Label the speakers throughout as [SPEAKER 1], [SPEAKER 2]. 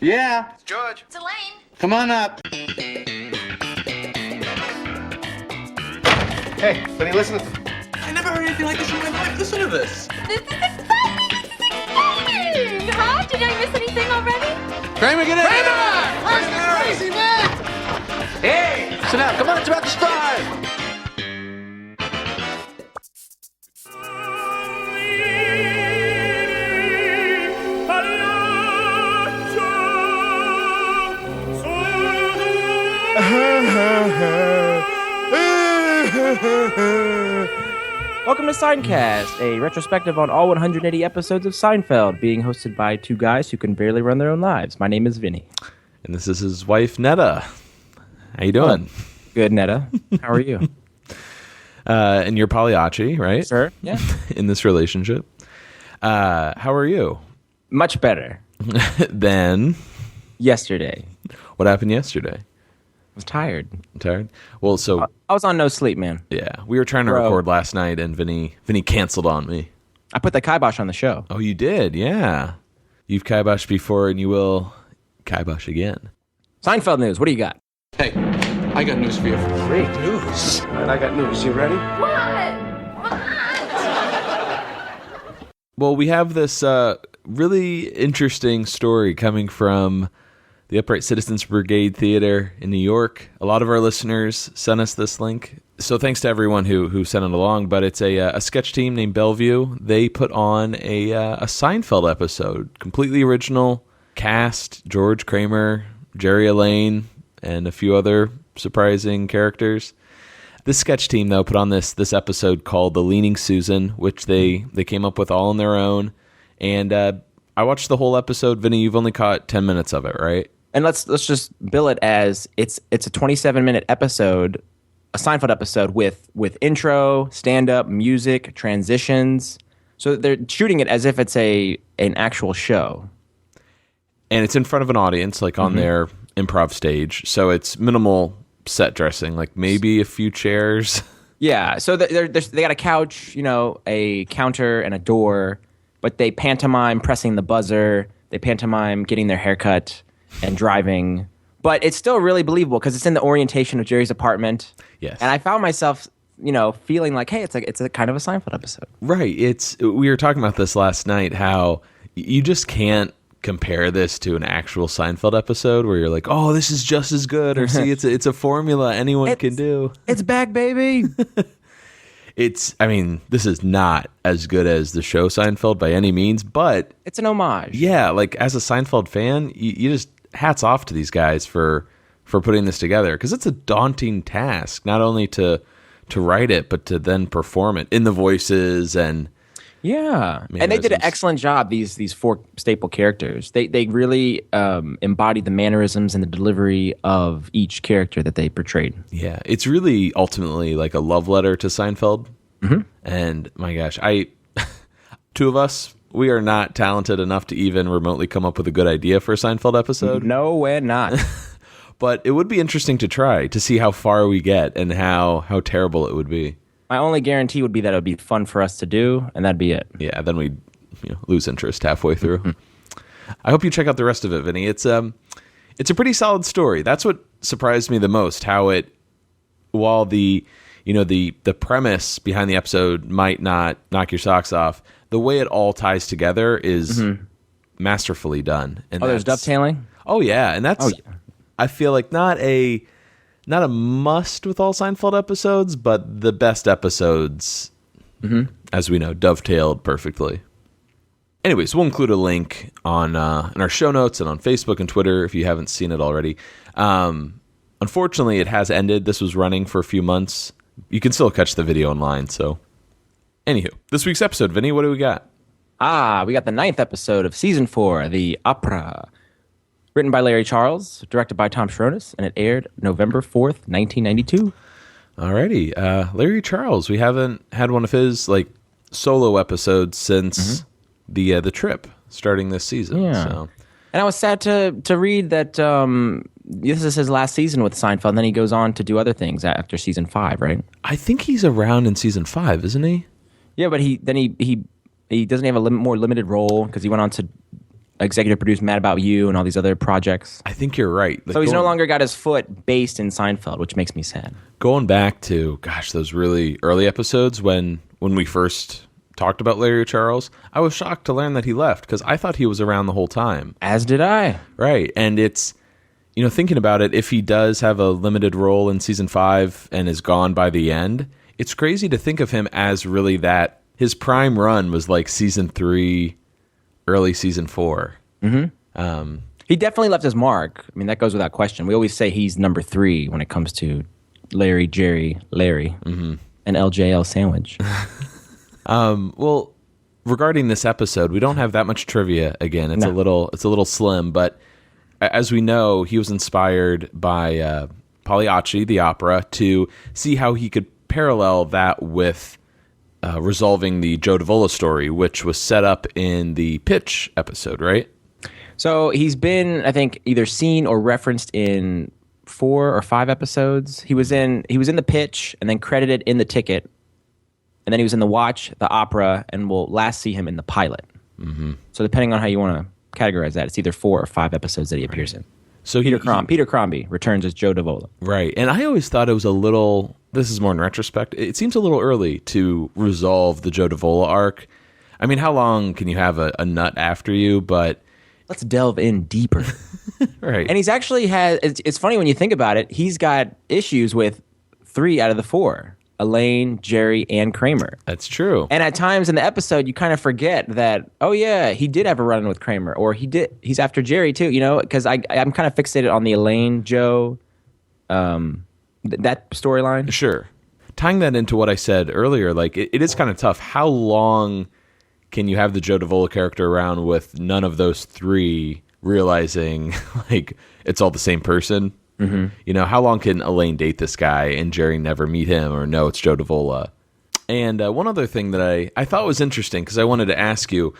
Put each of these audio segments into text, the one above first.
[SPEAKER 1] Yeah.
[SPEAKER 2] It's George.
[SPEAKER 3] It's Elaine.
[SPEAKER 1] Come on up.
[SPEAKER 2] Hey, Vinny, listen.
[SPEAKER 4] I never heard anything like this in my life. Listen to this.
[SPEAKER 3] This is exciting! This is exciting! Huh? Did I miss anything already?
[SPEAKER 1] Kramer, get in.
[SPEAKER 2] Where's the crazy man?
[SPEAKER 1] Hey, sit down. Come on, it's about to start.
[SPEAKER 5] Welcome to Seincast, a retrospective on all 180 episodes of Seinfeld, being hosted by two guys who can barely run their own lives. My name is Vinny.
[SPEAKER 6] And this is his wife, Netta. How you doing?
[SPEAKER 5] Good, Netta. How are you?
[SPEAKER 6] And you're Pagliacci, right?
[SPEAKER 5] Sir? Yeah.
[SPEAKER 6] In this relationship. How are you?
[SPEAKER 5] Much better.
[SPEAKER 6] Then?
[SPEAKER 5] Yesterday.
[SPEAKER 6] What happened yesterday?
[SPEAKER 5] I was tired.
[SPEAKER 6] Tired? Well, so...
[SPEAKER 5] I was on no sleep, man.
[SPEAKER 6] Yeah, we were trying to record last night, and Vinny canceled on me.
[SPEAKER 5] I put the kibosh on the show.
[SPEAKER 6] Oh, you did? Yeah. You've kiboshed before, and you will kibosh again.
[SPEAKER 5] Seinfeld news. What do you got?
[SPEAKER 1] Hey, I got news for you.
[SPEAKER 5] Great news.
[SPEAKER 2] All right, I got news. You ready?
[SPEAKER 3] What?
[SPEAKER 6] Well, we have this really interesting story coming from the Upright Citizens Brigade Theater in New York. A lot of our listeners sent us this link. So thanks to everyone who sent it along. But it's a sketch team named Bellevue. They put on a Seinfeld episode. Completely original cast. George, Kramer, Jerry, Elaine, and a few other surprising characters. This sketch team, though, put on this episode called The Leaning Susan, which they came up with all on their own. And I watched the whole episode. Vinny, you've only caught 10 minutes of it, right?
[SPEAKER 5] And let's just bill it as it's a 27-minute episode, a Seinfeld episode with intro, stand-up, music, transitions. So they're shooting it as if it's an actual show.
[SPEAKER 6] And it's in front of an audience, like on their improv stage. So it's minimal set dressing, like maybe a few chairs.
[SPEAKER 5] Yeah, so they got a couch, a counter, and a door, but they pantomime pressing the buzzer. They pantomime getting their haircut and driving. But it's still really believable because it's in the orientation of Jerry's apartment.
[SPEAKER 6] Yes.
[SPEAKER 5] And I found myself, feeling like, hey, it's a kind of a Seinfeld episode.
[SPEAKER 6] Right. We were talking about this last night, how you just can't compare this to an actual Seinfeld episode where you're like, oh, this is just as good, or see, it's a formula anyone can do.
[SPEAKER 5] It's back, baby.
[SPEAKER 6] This is not as good as the show Seinfeld by any means, but
[SPEAKER 5] it's an homage.
[SPEAKER 6] Yeah, like as a Seinfeld fan, you just hats off to these guys for putting this together, because it's a daunting task, not only to write it, but to then perform it in the voices and
[SPEAKER 5] yeah, and they did an excellent job. These four staple characters, they really embodied the mannerisms and the delivery of each character that they portrayed.
[SPEAKER 6] Yeah, it's really ultimately like a love letter to Seinfeld. Mm-hmm. And my gosh, two of us, we are not talented enough to even remotely come up with a good idea for a Seinfeld episode.
[SPEAKER 5] No, we're not.
[SPEAKER 6] But it would be interesting to try to see how far we get and how terrible it would be.
[SPEAKER 5] My only guarantee would be that it would be fun for us to do, and that'd be it.
[SPEAKER 6] Yeah, then we'd lose interest halfway through. Mm-hmm. I hope you check out the rest of it, Vinny. It's a pretty solid story. That's what surprised me the most. How while the premise behind the episode might not knock your socks off, the way it all ties together is masterfully done. And
[SPEAKER 5] there's dovetailing?
[SPEAKER 6] Oh yeah, and that's I feel like not a must with all Seinfeld episodes, but the best episodes, as we know, dovetailed perfectly. Anyways, we'll include a link on in our show notes and on Facebook and Twitter if you haven't seen it already. Unfortunately, it has ended. This was running for a few months. You can still catch the video online. So, anywho, this week's episode, Vinny, what do we got?
[SPEAKER 5] We got the 9th episode of Season 4, The Opera. Written by Larry Charles, directed by Tom Schronis, and it aired November 4th, 1992.
[SPEAKER 6] Alrighty. Larry Charles, we haven't had one of his solo episodes since the trip starting this season.
[SPEAKER 5] Yeah.
[SPEAKER 6] So.
[SPEAKER 5] And I was sad to read that this is his last season with Seinfeld, and then he goes on to do other things after season 5, right?
[SPEAKER 6] I think he's around in season 5, isn't he?
[SPEAKER 5] Yeah, but he doesn't have a more limited role because he went on to executive produced Mad About You and all these other projects.
[SPEAKER 6] I think you're right. Like,
[SPEAKER 5] So he's no longer got his foot based in Seinfeld, which makes me sad.
[SPEAKER 6] going back to, those really early episodes when we first talked about Larry Charles, I was shocked to learn that he left because I thought he was around the whole time.
[SPEAKER 5] As did I.
[SPEAKER 6] Right. And it's, thinking about it, if he does have a limited role in season 5 and is gone by the end, it's crazy to think of him as really that. His prime run was like season 3, early season 4.
[SPEAKER 5] Mm-hmm. He definitely left his mark. I mean, that goes without question. We always say he's number 3 when it comes to Larry, Jerry, Larry, and LJL sandwich.
[SPEAKER 6] Well, regarding this episode, we don't have that much trivia. Again, it's a little slim, but as we know, he was inspired by Pagliacci, the opera, to see how he could parallel that with resolving the Joe Davola story, which was set up in the Pitch episode, right?
[SPEAKER 5] So he's been, I think, either seen or referenced in 4 or 5 episodes. He was in the Pitch and then credited in the Ticket. And then he was in the Watch, the Opera, and we'll last see him in the pilot. Mm-hmm. So depending on how you want to categorize that, it's either 4 or 5 episodes that he appears in.
[SPEAKER 6] So
[SPEAKER 5] Peter Crombie returns as Joe Davola.
[SPEAKER 6] Right. And I always thought it was a little, this is more in retrospect, it seems a little early to resolve the Joe Davola arc. I mean, how long can you have a nut after you? But
[SPEAKER 5] let's delve in deeper.
[SPEAKER 6] Right.
[SPEAKER 5] And he's actually it's funny when you think about it, he's got issues with 3 out of the 4. Elaine, Jerry, and Kramer.
[SPEAKER 6] That's true.
[SPEAKER 5] And at times in the episode, you kind of forget that, oh yeah, he did have a run-in with Kramer, or he's after Jerry too, because I'm kind of fixated on the Elaine, Joe, that storyline.
[SPEAKER 6] Sure. Tying that into what I said earlier, like it is kind of tough. How long can you have the Joe Davola character around with none of those 3 realizing like it's all the same person? Mm-hmm. How long can Elaine date this guy and Jerry never meet him or know it's Joe Davola? And one other thing that I thought was interesting, because I wanted to ask you,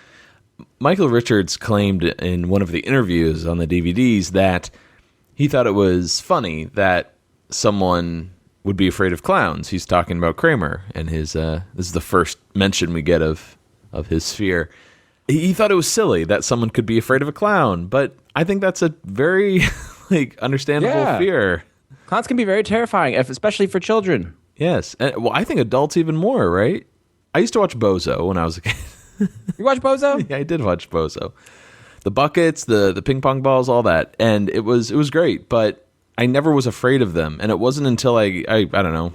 [SPEAKER 6] Michael Richards claimed in one of the interviews on the DVDs that he thought it was funny that someone would be afraid of clowns. He's talking about Kramer and his this is the first mention we get of his fear. He thought it was silly that someone could be afraid of a clown, but I think that's a very understandable fear.
[SPEAKER 5] Clowns can be very terrifying, especially for children.
[SPEAKER 6] Yes. Well, I think adults even more, right? I used to watch Bozo when I was a kid.
[SPEAKER 5] You watch Bozo?
[SPEAKER 6] Yeah, I did watch Bozo. The buckets, the ping pong balls, all that. And it was great, but I never was afraid of them. And it wasn't until I don't know,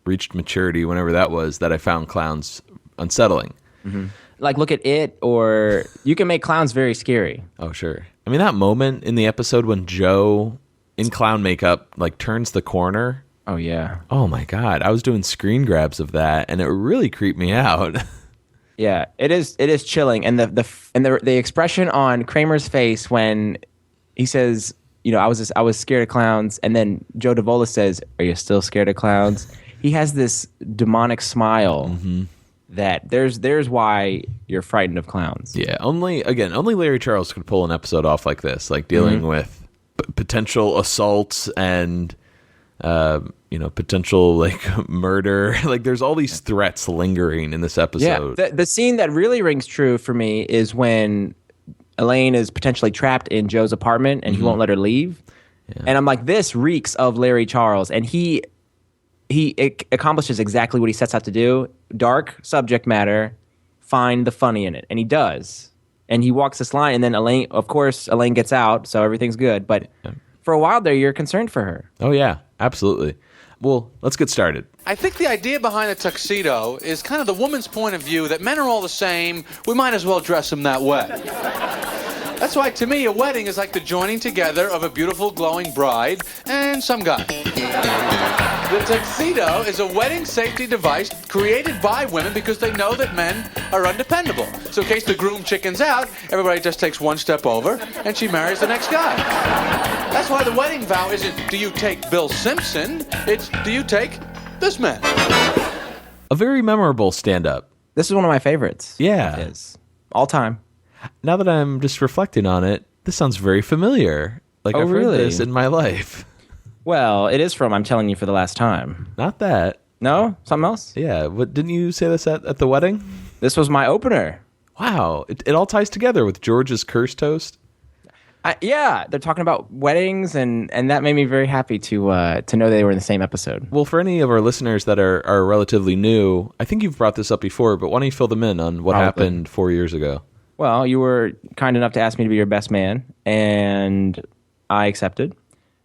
[SPEAKER 6] reached maturity, whenever that was, that I found clowns unsettling.
[SPEAKER 5] Mm-hmm. Like, look at It, or you can make clowns very scary.
[SPEAKER 6] Oh, sure. I mean, that moment in the episode when Joe, in clown makeup, like turns the corner.
[SPEAKER 5] Oh, yeah.
[SPEAKER 6] Oh, my God. I was doing screen grabs of that, and it really creeped me out.
[SPEAKER 5] Yeah, it is chilling. And the expression on Kramer's face when he says, I was scared of clowns, and then Joe Davola says, "Are you still scared of clowns?" He has this demonic smile. Mm-hmm. That there's why you're frightened of clowns.
[SPEAKER 6] Yeah, only Larry Charles could pull an episode off like this, like dealing with potential assaults and potential like murder. Like there's all these threats lingering in this episode.
[SPEAKER 5] Yeah, the scene that really rings true for me is when Elaine is potentially trapped in Joe's apartment and he won't let her leave. Yeah. And I'm like, this reeks of Larry Charles, and he accomplishes exactly what he sets out to do. Dark subject matter, find the funny in it. And he does. And he walks this line, and then Elaine gets out, so everything's good. But for a while there, you're concerned for her.
[SPEAKER 6] Oh, yeah, absolutely. Well, let's get started.
[SPEAKER 1] I think the idea behind the tuxedo is kind of the woman's point of view that men are all the same. We might as well dress them that way. That's why, to me, a wedding is like the joining together of a beautiful, glowing bride and some guy. The tuxedo is a wedding safety device created by women because they know that men are undependable. So in case the groom chickens out, everybody just takes one step over and she marries the next guy. That's why the wedding vow isn't, do you take Bill Simpson? It's, do you take this man?
[SPEAKER 6] A very memorable stand-up.
[SPEAKER 5] This is one of my favorites.
[SPEAKER 6] Yeah.
[SPEAKER 5] It is. All time.
[SPEAKER 6] Now that I'm just reflecting on it, this sounds very familiar. Like I've heard this in my life.
[SPEAKER 5] Well, it is from I'm Telling You for the Last Time.
[SPEAKER 6] Not that.
[SPEAKER 5] No? Something else?
[SPEAKER 6] Yeah. What, didn't you say this at the wedding?
[SPEAKER 5] This was my opener.
[SPEAKER 6] Wow, it all ties together with George's curse toast.
[SPEAKER 5] Yeah, they're talking about weddings, and that made me very happy to know they were in the same episode.
[SPEAKER 6] Well, for any of our listeners that are relatively new, I think you've brought this up before, but why don't you fill them in on what happened 4 years ago?
[SPEAKER 5] Well, you were kind enough to ask me to be your best man, and I accepted.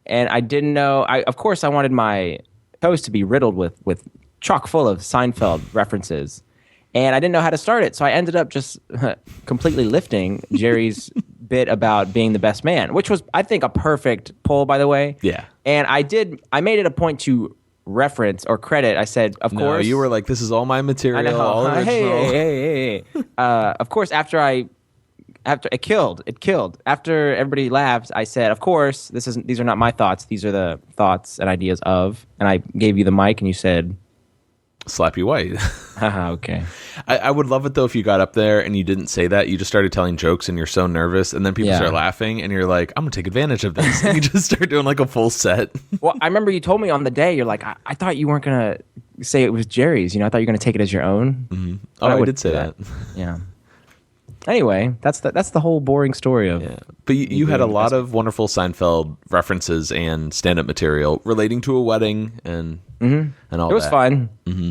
[SPEAKER 5] And I didn't know. Of course, I wanted my toast to be riddled with chock full of Seinfeld references. And I didn't know how to start it, so I ended up just completely lifting Jerry's bit about being the best man, which was, I think, a perfect pull, by the way.
[SPEAKER 6] Yeah.
[SPEAKER 5] And I made it a point to reference or credit. I said, of course.
[SPEAKER 6] No, you were like, this is all my material,
[SPEAKER 5] I know.
[SPEAKER 6] all original.
[SPEAKER 5] Hey. Of course, after it killed. After everybody laughed, I said, of course, these are not my thoughts. These are the thoughts and ideas of. And I gave you the mic, and you said,
[SPEAKER 6] Slappy White.
[SPEAKER 5] Okay.
[SPEAKER 6] I would love it though if you got up there and you didn't say that. You just started telling jokes and you're so nervous, and then people start laughing, and you're like, I'm gonna take advantage of this. And you just start doing like a full set.
[SPEAKER 5] Well, I remember you told me on the day, you're like, I thought you weren't gonna say it was Jerry's. I thought you were gonna take it as your own.
[SPEAKER 6] Mm-hmm. Oh, I did say that.
[SPEAKER 5] Yeah. Anyway, that's the whole boring story of.
[SPEAKER 6] Yeah. But you had a lot of wonderful Seinfeld references and stand-up material relating to a wedding and all that.
[SPEAKER 5] It was fun.
[SPEAKER 6] Mm-hmm.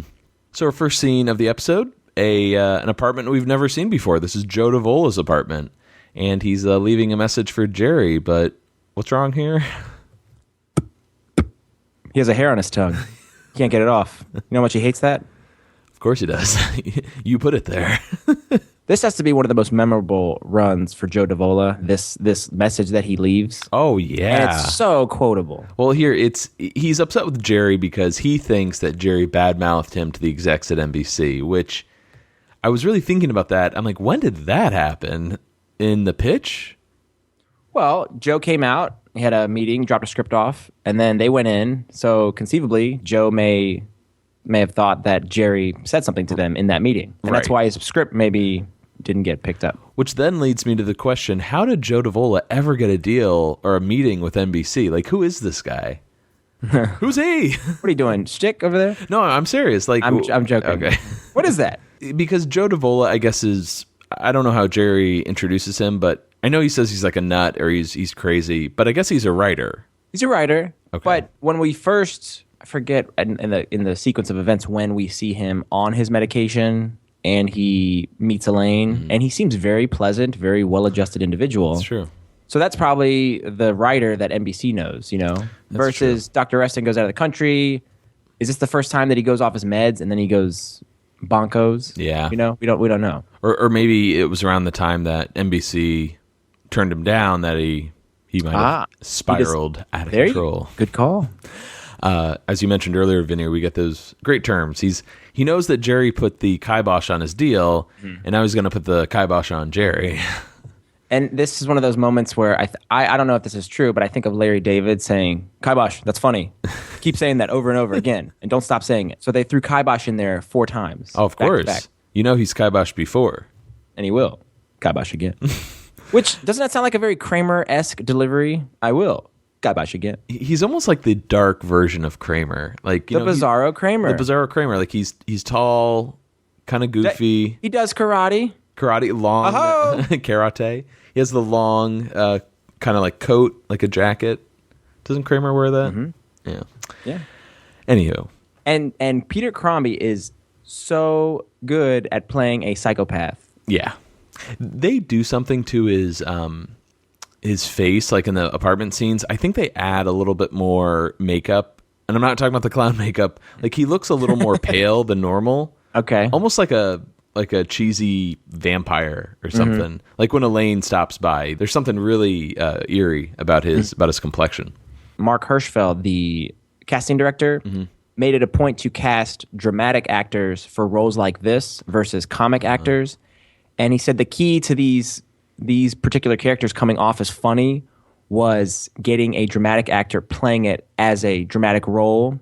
[SPEAKER 6] So our first scene of the episode, an apartment we've never seen before. This is Joe Davola's apartment, and he's leaving a message for Jerry. But what's wrong here?
[SPEAKER 5] He has a hair on his tongue. He can't get it off. You know how much he hates that?
[SPEAKER 6] Of course he does. You put it there.
[SPEAKER 5] This has to be one of the most memorable runs for Joe Davola, this message that he leaves.
[SPEAKER 6] Oh, yeah.
[SPEAKER 5] And it's so quotable.
[SPEAKER 6] Well, here, he's upset with Jerry because he thinks that Jerry badmouthed him to the execs at NBC, which I was really thinking about that. I'm like, when did that happen? In the pitch?
[SPEAKER 5] Well, Joe came out, he had a meeting, dropped a script off, and then they went in. So conceivably, Joe may have thought that Jerry said something to them in that meeting. And that's why his script maybe didn't get picked up.
[SPEAKER 6] Which then leads me to the question, how did Joe Davola ever get a deal or a meeting with NBC? Like, who is this guy? Who's he?
[SPEAKER 5] What are you doing? Shtick over there?
[SPEAKER 6] No, I'm serious. Like,
[SPEAKER 5] I'm joking.
[SPEAKER 6] Okay.
[SPEAKER 5] What is that?
[SPEAKER 6] Because Joe Davola, I guess, I don't know how Jerry introduces him, but I know he says he's like a nut or he's crazy, but I guess he's a writer.
[SPEAKER 5] He's a writer.
[SPEAKER 6] Okay.
[SPEAKER 5] But when we first, I forget in the sequence of events when we see him on his medication and he meets Elaine, and he seems very pleasant, very well-adjusted individual.
[SPEAKER 6] That's true.
[SPEAKER 5] So that's probably the writer that NBC knows, versus true. Dr. Reston goes out of the country. Is this the first time that he goes off his meds and then he goes bonkos?
[SPEAKER 6] Yeah.
[SPEAKER 5] We don't know.
[SPEAKER 6] Or maybe it was around the time that NBC turned him down that he might have spiraled out of control.
[SPEAKER 5] Good call.
[SPEAKER 6] As you mentioned earlier, Vinny, we get those great terms. He knows that Jerry put the kibosh on his deal, and now he's going to put the kibosh on Jerry.
[SPEAKER 5] And this is one of those moments where I don't know if this is true, but I think of Larry David saying, kibosh, that's funny. Keep saying that over and over again, and don't stop saying it. So they threw kibosh in there 4 times.
[SPEAKER 6] Oh, of course.
[SPEAKER 5] Back.
[SPEAKER 6] You know he's kiboshed before.
[SPEAKER 5] And he will. Kibosh again. Which, doesn't that sound like a very Kramer-esque delivery? I will. Kibosh again.
[SPEAKER 6] He's almost like the dark version of Kramer. Like
[SPEAKER 5] the Bizarro Kramer.
[SPEAKER 6] The Bizarro Kramer. Like he's tall, kind of goofy.
[SPEAKER 5] He does karate.
[SPEAKER 6] Long karate. He has the long kind of like coat, like a jacket. Doesn't Kramer wear that?
[SPEAKER 5] Mm-hmm. Yeah.
[SPEAKER 6] Anywho.
[SPEAKER 5] And Peter Crombie is so good at playing a psychopath.
[SPEAKER 6] Yeah. They do something to his face, like in the apartment scenes. I think they add a little bit more makeup. And I'm not talking about the clown makeup. Like he looks a little more pale than normal.
[SPEAKER 5] Okay.
[SPEAKER 6] Almost like a cheesy vampire or something. Like when Elaine stops by, there's something really eerie about his complexion. Mark
[SPEAKER 5] Hirschfeld, the casting director, made it a point to cast dramatic actors for roles like this versus comic actors. And he said the key to these particular characters coming off as funny was getting a dramatic actor playing it as a dramatic role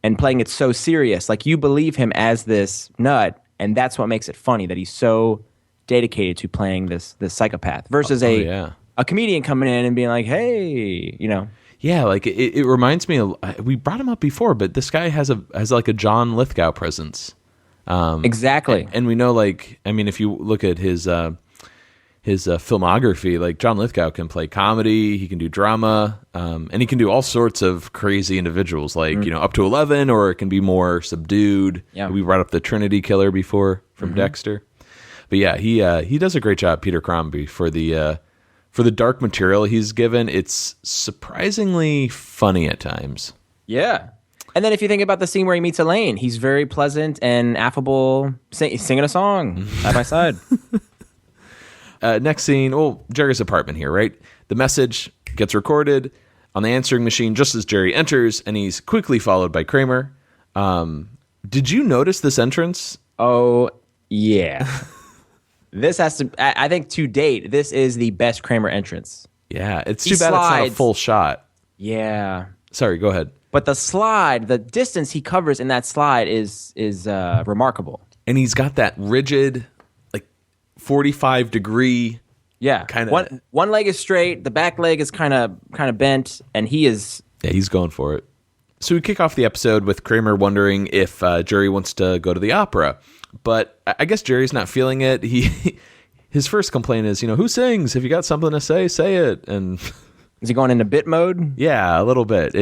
[SPEAKER 5] and playing it so serious. Like you believe him as this nut, and that's what makes it funny, that he's so dedicated to playing this psychopath versus a comedian coming in and being like, hey,
[SPEAKER 6] Yeah, like it reminds me of, we brought him up before, but this guy has like a John Lithgow presence.
[SPEAKER 5] Exactly.
[SPEAKER 6] And we know, like, I mean, if you look at his filmography, like John Lithgow can play comedy, he can do drama, and he can do all sorts of crazy individuals, like up to 11, or it can be more subdued.
[SPEAKER 5] Yeah.
[SPEAKER 6] We brought up the Trinity Killer before from Dexter, but yeah, he does a great job, Peter Crombie, for the dark material he's given. It's surprisingly funny at times.
[SPEAKER 5] Yeah. And then if you think about the scene where he meets Elaine, he's very pleasant and affable, singing a song side by side.
[SPEAKER 6] Next scene, Jerry's apartment here, right? The message gets recorded on the answering machine just as Jerry enters, and he's quickly followed by Kramer. Did you notice this entrance?
[SPEAKER 5] Oh, yeah. This has to, I think to date, this is the best Kramer entrance.
[SPEAKER 6] Yeah, it's too bad it's not a full shot.
[SPEAKER 5] Yeah.
[SPEAKER 6] Sorry, go ahead.
[SPEAKER 5] But the slide, the distance he covers in that slide is remarkable.
[SPEAKER 6] And he's got that rigid, like 45-degree.
[SPEAKER 5] Yeah,
[SPEAKER 6] kind of.
[SPEAKER 5] One leg is straight, the back leg is kind of bent, and he is.
[SPEAKER 6] Yeah, he's going for it. So we kick off the episode with Kramer wondering if Jerry wants to go to the opera, but I guess Jerry's not feeling it. His first complaint is, who sings? If you got something to say, say it. And
[SPEAKER 5] is he going into bit mode?
[SPEAKER 6] Yeah, a little bit.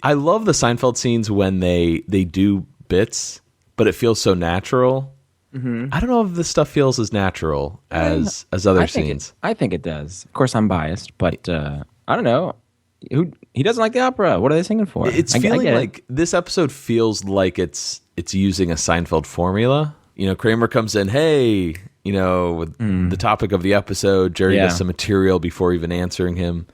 [SPEAKER 6] I love the Seinfeld scenes when they do bits, but it feels so natural. Mm-hmm. I don't know if this stuff feels as natural as other scenes.
[SPEAKER 5] I think it does. Of course, I'm biased, but I don't know. He doesn't like the opera. What are they singing for?
[SPEAKER 6] It's feeling like this episode feels like it's using a Seinfeld formula. Kramer comes in, hey, with the topic of the episode. Jerry does some material before even answering him.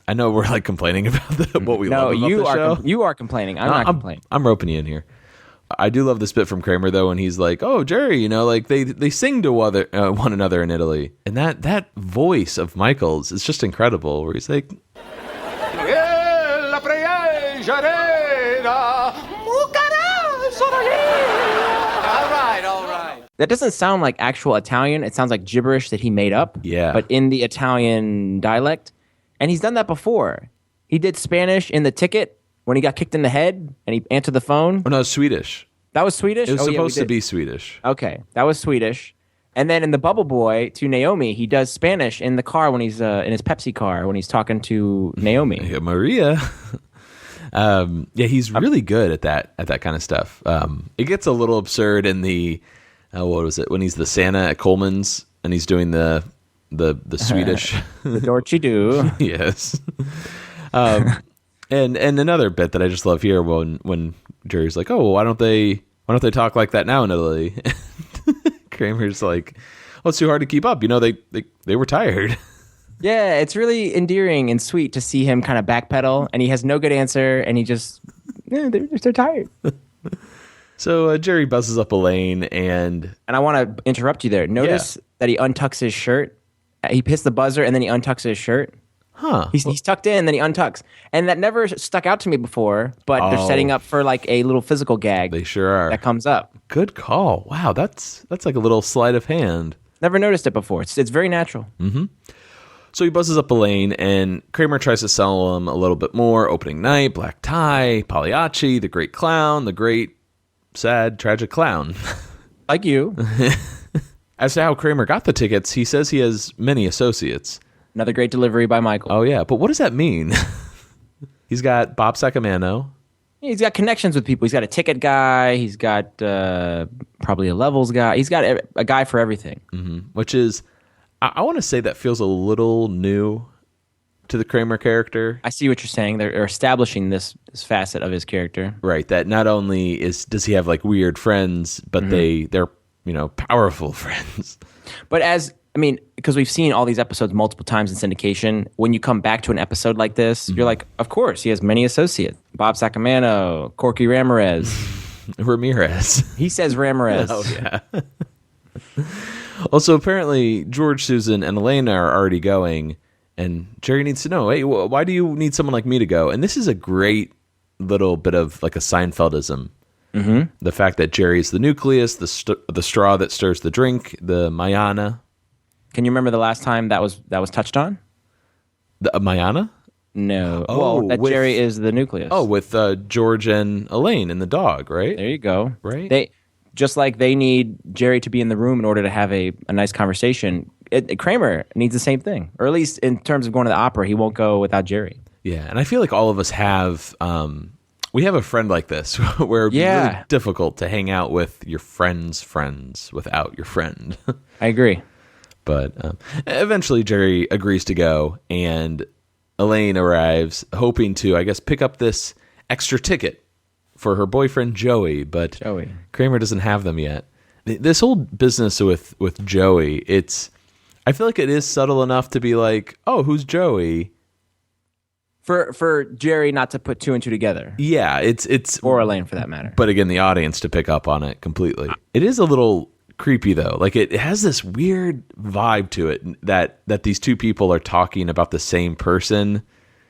[SPEAKER 6] I know we're like complaining about what we love about the show.
[SPEAKER 5] You are complaining. I'm not complaining.
[SPEAKER 6] I'm roping you in here. I do love this bit from Kramer though, when he's like, "Oh, Jerry, like they sing to one another in Italy," and that voice of Michael's is just incredible. Where he's like,
[SPEAKER 1] All right.
[SPEAKER 5] That doesn't sound like actual Italian. It sounds like gibberish that he made up.
[SPEAKER 6] Yeah.
[SPEAKER 5] But in the Italian dialect. And he's done that before. He did Spanish in The Ticket when he got kicked in the head and he answered the phone.
[SPEAKER 6] "Oh no, Swedish."
[SPEAKER 5] That was Swedish?
[SPEAKER 6] It was supposed to be Swedish.
[SPEAKER 5] Okay, that was Swedish. And then in The Bubble Boy to Naomi, he does Spanish in the car when he's in his Pepsi car when he's talking to Naomi.
[SPEAKER 6] Yeah, Maria. He's really good at that kind of stuff. It gets a little absurd in the what was it, when he's the Santa at Coleman's and he's doing the Swedish
[SPEAKER 5] the Dorchy Do.
[SPEAKER 6] Yes. And another bit that I just love here when Jerry's like, "Oh, why don't they talk like that now in Italy?" Kramer's like, "Oh, it's too hard to keep up. They were tired."
[SPEAKER 5] Yeah, it's really endearing and sweet to see him kind of backpedal, and he has no good answer, and he just they're tired.
[SPEAKER 6] So Jerry buzzes up Elaine, and
[SPEAKER 5] I want to interrupt you there. Notice that he untucks his shirt. He hits the buzzer, and then he untucks his shirt.
[SPEAKER 6] Huh.
[SPEAKER 5] He's tucked in, then he untucks. And that never stuck out to me before, but they're setting up for like a little physical gag.
[SPEAKER 6] They sure are.
[SPEAKER 5] That comes up.
[SPEAKER 6] Good call. Wow, that's like a little sleight of hand.
[SPEAKER 5] Never noticed it before. It's very natural.
[SPEAKER 6] Mm-hmm. So he buzzes up Elaine, and Kramer tries to sell him a little bit more. Opening night, black tie, Pagliacci, the great clown, the great, sad, tragic clown.
[SPEAKER 5] Like you.
[SPEAKER 6] As to how Kramer got the tickets, he says he has many associates.
[SPEAKER 5] Another great delivery by Michael.
[SPEAKER 6] Oh, yeah. But what does that mean? He's got Bob Sacamano.
[SPEAKER 5] He's got connections with people. He's got a ticket guy. He's got probably a levels guy. He's got a guy for everything.
[SPEAKER 6] Mm-hmm. Which is, I want to say that feels a little new to the Kramer character.
[SPEAKER 5] I see what you're saying. They're establishing this facet of his character.
[SPEAKER 6] Right. That not only does he have like weird friends, but they're powerful friends.
[SPEAKER 5] But because we've seen all these episodes multiple times in syndication, when you come back to an episode like this, you're like, of course, he has many associates. Bob Sacamano, Corky Ramirez.
[SPEAKER 6] Ramirez.
[SPEAKER 5] He says Ramirez.
[SPEAKER 6] Oh, yeah. Also, apparently, George, Susan, and Elaine are already going, and Jerry needs to know, hey, why do you need someone like me to go? And this is a great little bit of like a Seinfeldism. Mm-hmm. The fact that Jerry's the nucleus, the straw that stirs the drink, the Mayana.
[SPEAKER 5] Can you remember the last time that was touched on?
[SPEAKER 6] The Mayana?
[SPEAKER 5] No.
[SPEAKER 6] Oh,
[SPEAKER 5] Jerry is the nucleus.
[SPEAKER 6] Oh, with George and Elaine and the dog, right?
[SPEAKER 5] There you go.
[SPEAKER 6] Right.
[SPEAKER 5] just like they need Jerry to be in the room in order to have a nice conversation, Kramer needs the same thing. Or at least in terms of going to the opera, he won't go without Jerry.
[SPEAKER 6] Yeah, and I feel like all of us have we have a friend like this where it'd be really difficult to hang out with your friend's friends without your friend.
[SPEAKER 5] I agree.
[SPEAKER 6] But eventually Jerry agrees to go, and Elaine arrives hoping to, I guess, pick up this extra ticket for her boyfriend Joey, but Kramer doesn't have them yet. This whole business with Joey, I feel like it is subtle enough to be like, oh, who's Joey?
[SPEAKER 5] For Jerry not to put two and two together.
[SPEAKER 6] Yeah, it's
[SPEAKER 5] or Elaine for that matter.
[SPEAKER 6] But again, the audience to pick up on it completely. It is a little creepy though. Like it has this weird vibe to it that these two people are talking about the same person.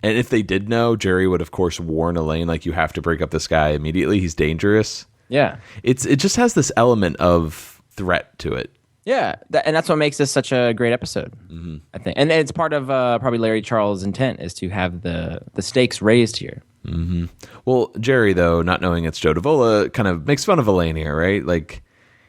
[SPEAKER 6] And if they did know, Jerry would of course warn Elaine, like, you have to break up this guy immediately. He's dangerous.
[SPEAKER 5] Yeah.
[SPEAKER 6] It just has this element of threat to it.
[SPEAKER 5] Yeah, and that's what makes this such a great episode, I think. And it's part of probably Larry Charles' intent is to have the stakes raised here.
[SPEAKER 6] Mm-hmm. Well, Jerry, though, not knowing it's Joe Davola, kind of makes fun of Elaine here, right? Like,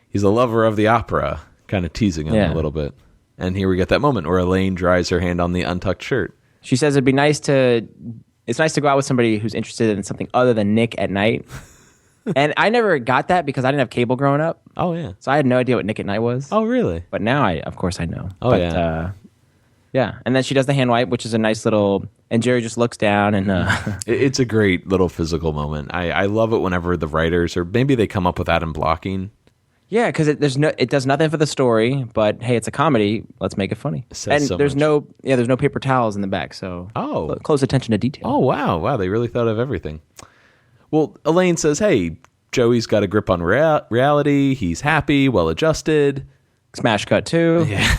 [SPEAKER 6] he's a lover of the opera, kind of teasing him a little bit. And here we get that moment where Elaine dries her hand on the untucked shirt.
[SPEAKER 5] She says it's nice to go out with somebody who's interested in something other than Nick at night. And I never got that because I didn't have cable growing up.
[SPEAKER 6] Oh, yeah.
[SPEAKER 5] So I had no idea what Nick at Night was.
[SPEAKER 6] Oh, really?
[SPEAKER 5] But now of course I know.
[SPEAKER 6] Oh,
[SPEAKER 5] but,
[SPEAKER 6] yeah.
[SPEAKER 5] Yeah. And then she does the hand wipe, which is a nice little, and Jerry just looks down and...
[SPEAKER 6] It's a great little physical moment. I love it whenever the writers, or maybe they come up with that in blocking.
[SPEAKER 5] Yeah, because it does nothing for the story, but hey, it's a comedy. Let's make it funny. And there's no paper towels in the back, so close attention to detail.
[SPEAKER 6] Oh, wow, they really thought of everything. Well, Elaine says, hey, Joey's got a grip on reality. He's happy, well-adjusted.
[SPEAKER 5] Smash cut, too.
[SPEAKER 6] Yeah.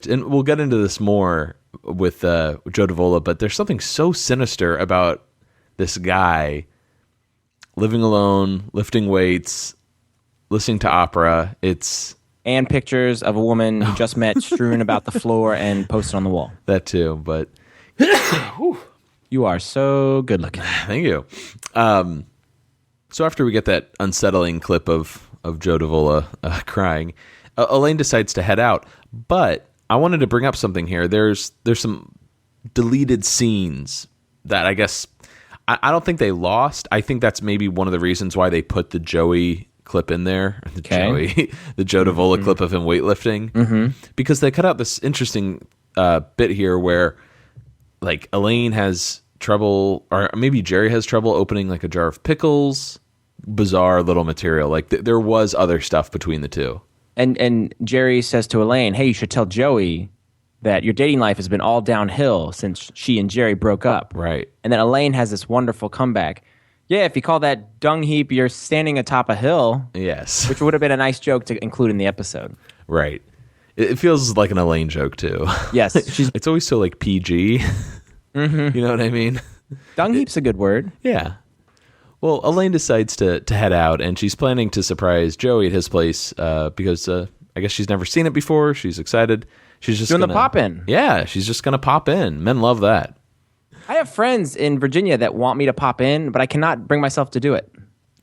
[SPEAKER 6] And we'll get into this more with Joe Davola, but there's something so sinister about this guy living alone, lifting weights, listening to opera.
[SPEAKER 5] And pictures of a woman who just met strewn about the floor and posted on the wall.
[SPEAKER 6] That, too, but...
[SPEAKER 5] You are so good looking.
[SPEAKER 6] Thank you. So after we get that unsettling clip of Joe Davola crying, Elaine decides to head out. But I wanted to bring up something here. There's some deleted scenes that I guess I don't think they lost. I think that's maybe one of the reasons why they put the Joey clip in there. The Joe Davola clip of him weightlifting. Because they cut out this interesting bit here where like Elaine has trouble, or maybe Jerry has trouble opening like a jar of pickles. Bizarre little material. Like there was other stuff between the two. And
[SPEAKER 5] Jerry says to Elaine, hey, you should tell Joey that your dating life has been all downhill since she and Jerry broke up.
[SPEAKER 6] Right.
[SPEAKER 5] And then Elaine has this wonderful comeback. Yeah, if you call that dung heap, you're standing atop a hill.
[SPEAKER 6] Yes.
[SPEAKER 5] Which would have been a nice joke to include in the episode.
[SPEAKER 6] Right. It feels like an Elaine joke, too.
[SPEAKER 5] Yes.
[SPEAKER 6] It's always so, like, PG. You know what I mean?
[SPEAKER 5] Dung heap's a good word.
[SPEAKER 6] Yeah. Well, Elaine decides to head out, and she's planning to surprise Joey at his place because I guess she's never seen it before. She's excited. She's just
[SPEAKER 5] doing the pop-in.
[SPEAKER 6] Yeah, she's just going to pop in. Men love that.
[SPEAKER 5] I have friends in Virginia that want me to pop in, but I cannot bring myself to do it.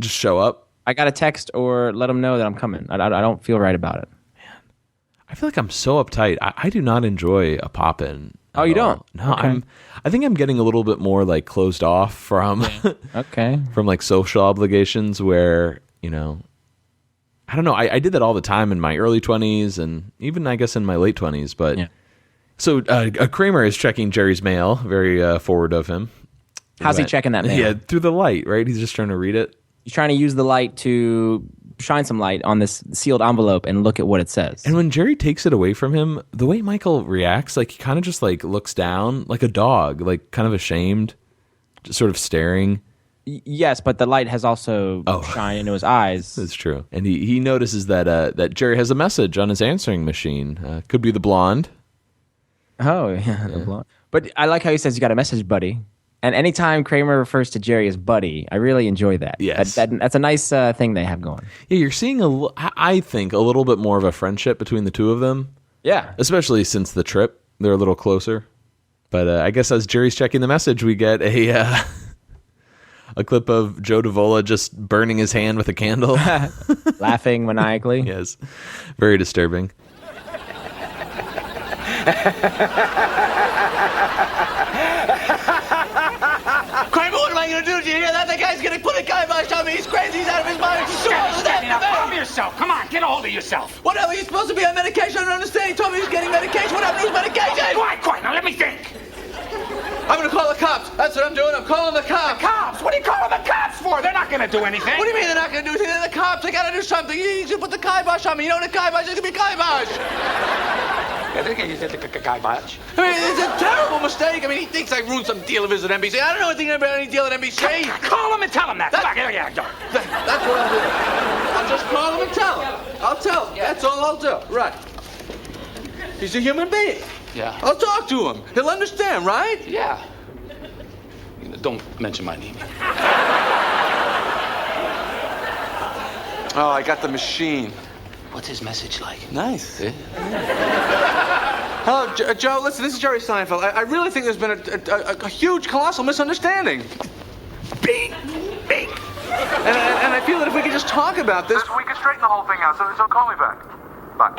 [SPEAKER 6] Just show up?
[SPEAKER 5] I got to text or let them know that I'm coming. I don't feel right about it.
[SPEAKER 6] Man, I feel like I'm so uptight. I do not enjoy a pop-in.
[SPEAKER 5] Oh, you don't?
[SPEAKER 6] No,
[SPEAKER 5] okay.
[SPEAKER 6] I think I'm getting a little bit more like closed off from from like social obligations where, you know, I don't know. I did that all the time in my early 20s and even I guess in my late 20s. But so Kramer is checking Jerry's mail, very forward of him.
[SPEAKER 5] How's he checking that mail?
[SPEAKER 6] Yeah, through the light, right? He's just trying to read it.
[SPEAKER 5] He's trying to use the light to shine some light on this sealed envelope and look at what it says.
[SPEAKER 6] And when Jerry takes it away from him, the way Michael reacts, like he kind of just like looks down like a dog, like kind of ashamed, just sort of staring.
[SPEAKER 5] Yes, but the light has also shined into his eyes.
[SPEAKER 6] That's true. And he notices that Jerry has a message on his answering machine. Could be the blonde.
[SPEAKER 5] Oh, yeah, the blonde. But I like how he says you got a message, buddy. And anytime Kramer refers to Jerry as buddy, I really enjoy that.
[SPEAKER 6] Yes.
[SPEAKER 5] That's a nice thing they have going.
[SPEAKER 6] Yeah, you're seeing, I think, a little bit more of a friendship between the two of them.
[SPEAKER 5] Yeah.
[SPEAKER 6] Especially since the trip. They're a little closer. But I guess as Jerry's checking the message, we get a a clip of Joe Davola just burning his hand with a candle.
[SPEAKER 5] Laughing maniacally.
[SPEAKER 6] Yes. Very disturbing.
[SPEAKER 1] Kramer, what am I going to do? Do you hear that? The guy's going to put a kibosh on me. He's crazy. He's out of his mind.
[SPEAKER 7] Now, calm yourself. Come on, get a hold of yourself.
[SPEAKER 1] Whatever. He's supposed to be on medication. I don't understand. He told me he was getting medication. What happened to his medication?
[SPEAKER 7] Quiet. Now, let me think.
[SPEAKER 1] I'm going to call the cops. That's what I'm doing. I'm calling the cops.
[SPEAKER 7] Cops? What are you calling the cops for? They're not going to do anything.
[SPEAKER 1] What do you mean they're not going to do anything? They're the cops. They got to do something. You should put the kibosh on me. You know what a kibosh is? It's going to be kibosh.
[SPEAKER 7] Kibosh.
[SPEAKER 1] I mean, it's a terrible mistake. I mean, he thinks I ruined some deal of his at NBC. I don't know anything about any deal at NBC.
[SPEAKER 7] Call him and tell him that. Come on, yeah.
[SPEAKER 1] That's what I'll do. I'll just call him and tell him. I'll tell him. That's all I'll do. Right. He's a human being.
[SPEAKER 4] Yeah.
[SPEAKER 1] I'll talk to him. He'll understand, right?
[SPEAKER 4] Yeah. Don't mention my name.
[SPEAKER 1] Oh, I got the machine.
[SPEAKER 4] What's his message like?
[SPEAKER 1] Nice.
[SPEAKER 4] Yeah.
[SPEAKER 1] Hello, Joe, listen, this is Jerry Seinfeld. I really think there's been a huge, colossal misunderstanding.
[SPEAKER 7] Big.
[SPEAKER 1] And I feel that if we could just talk about this...
[SPEAKER 2] We can straighten the whole thing out, so call me back. Bye.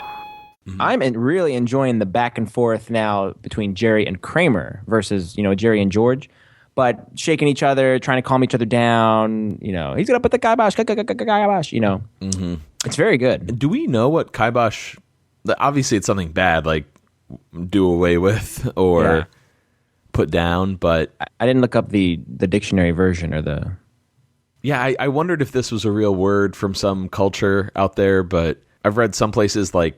[SPEAKER 5] I'm really enjoying the back and forth now between Jerry and Kramer versus, Jerry and George. But shaking each other, trying to calm each other down. He's going to put the kibosh,
[SPEAKER 6] Mm-hmm.
[SPEAKER 5] It's very good.
[SPEAKER 6] Do we know what kibosh... Obviously, it's something bad, like do away with or put down, but...
[SPEAKER 5] I didn't look up the dictionary version or the...
[SPEAKER 6] Yeah, I wondered if this was a real word from some culture out there, but I've read some places like,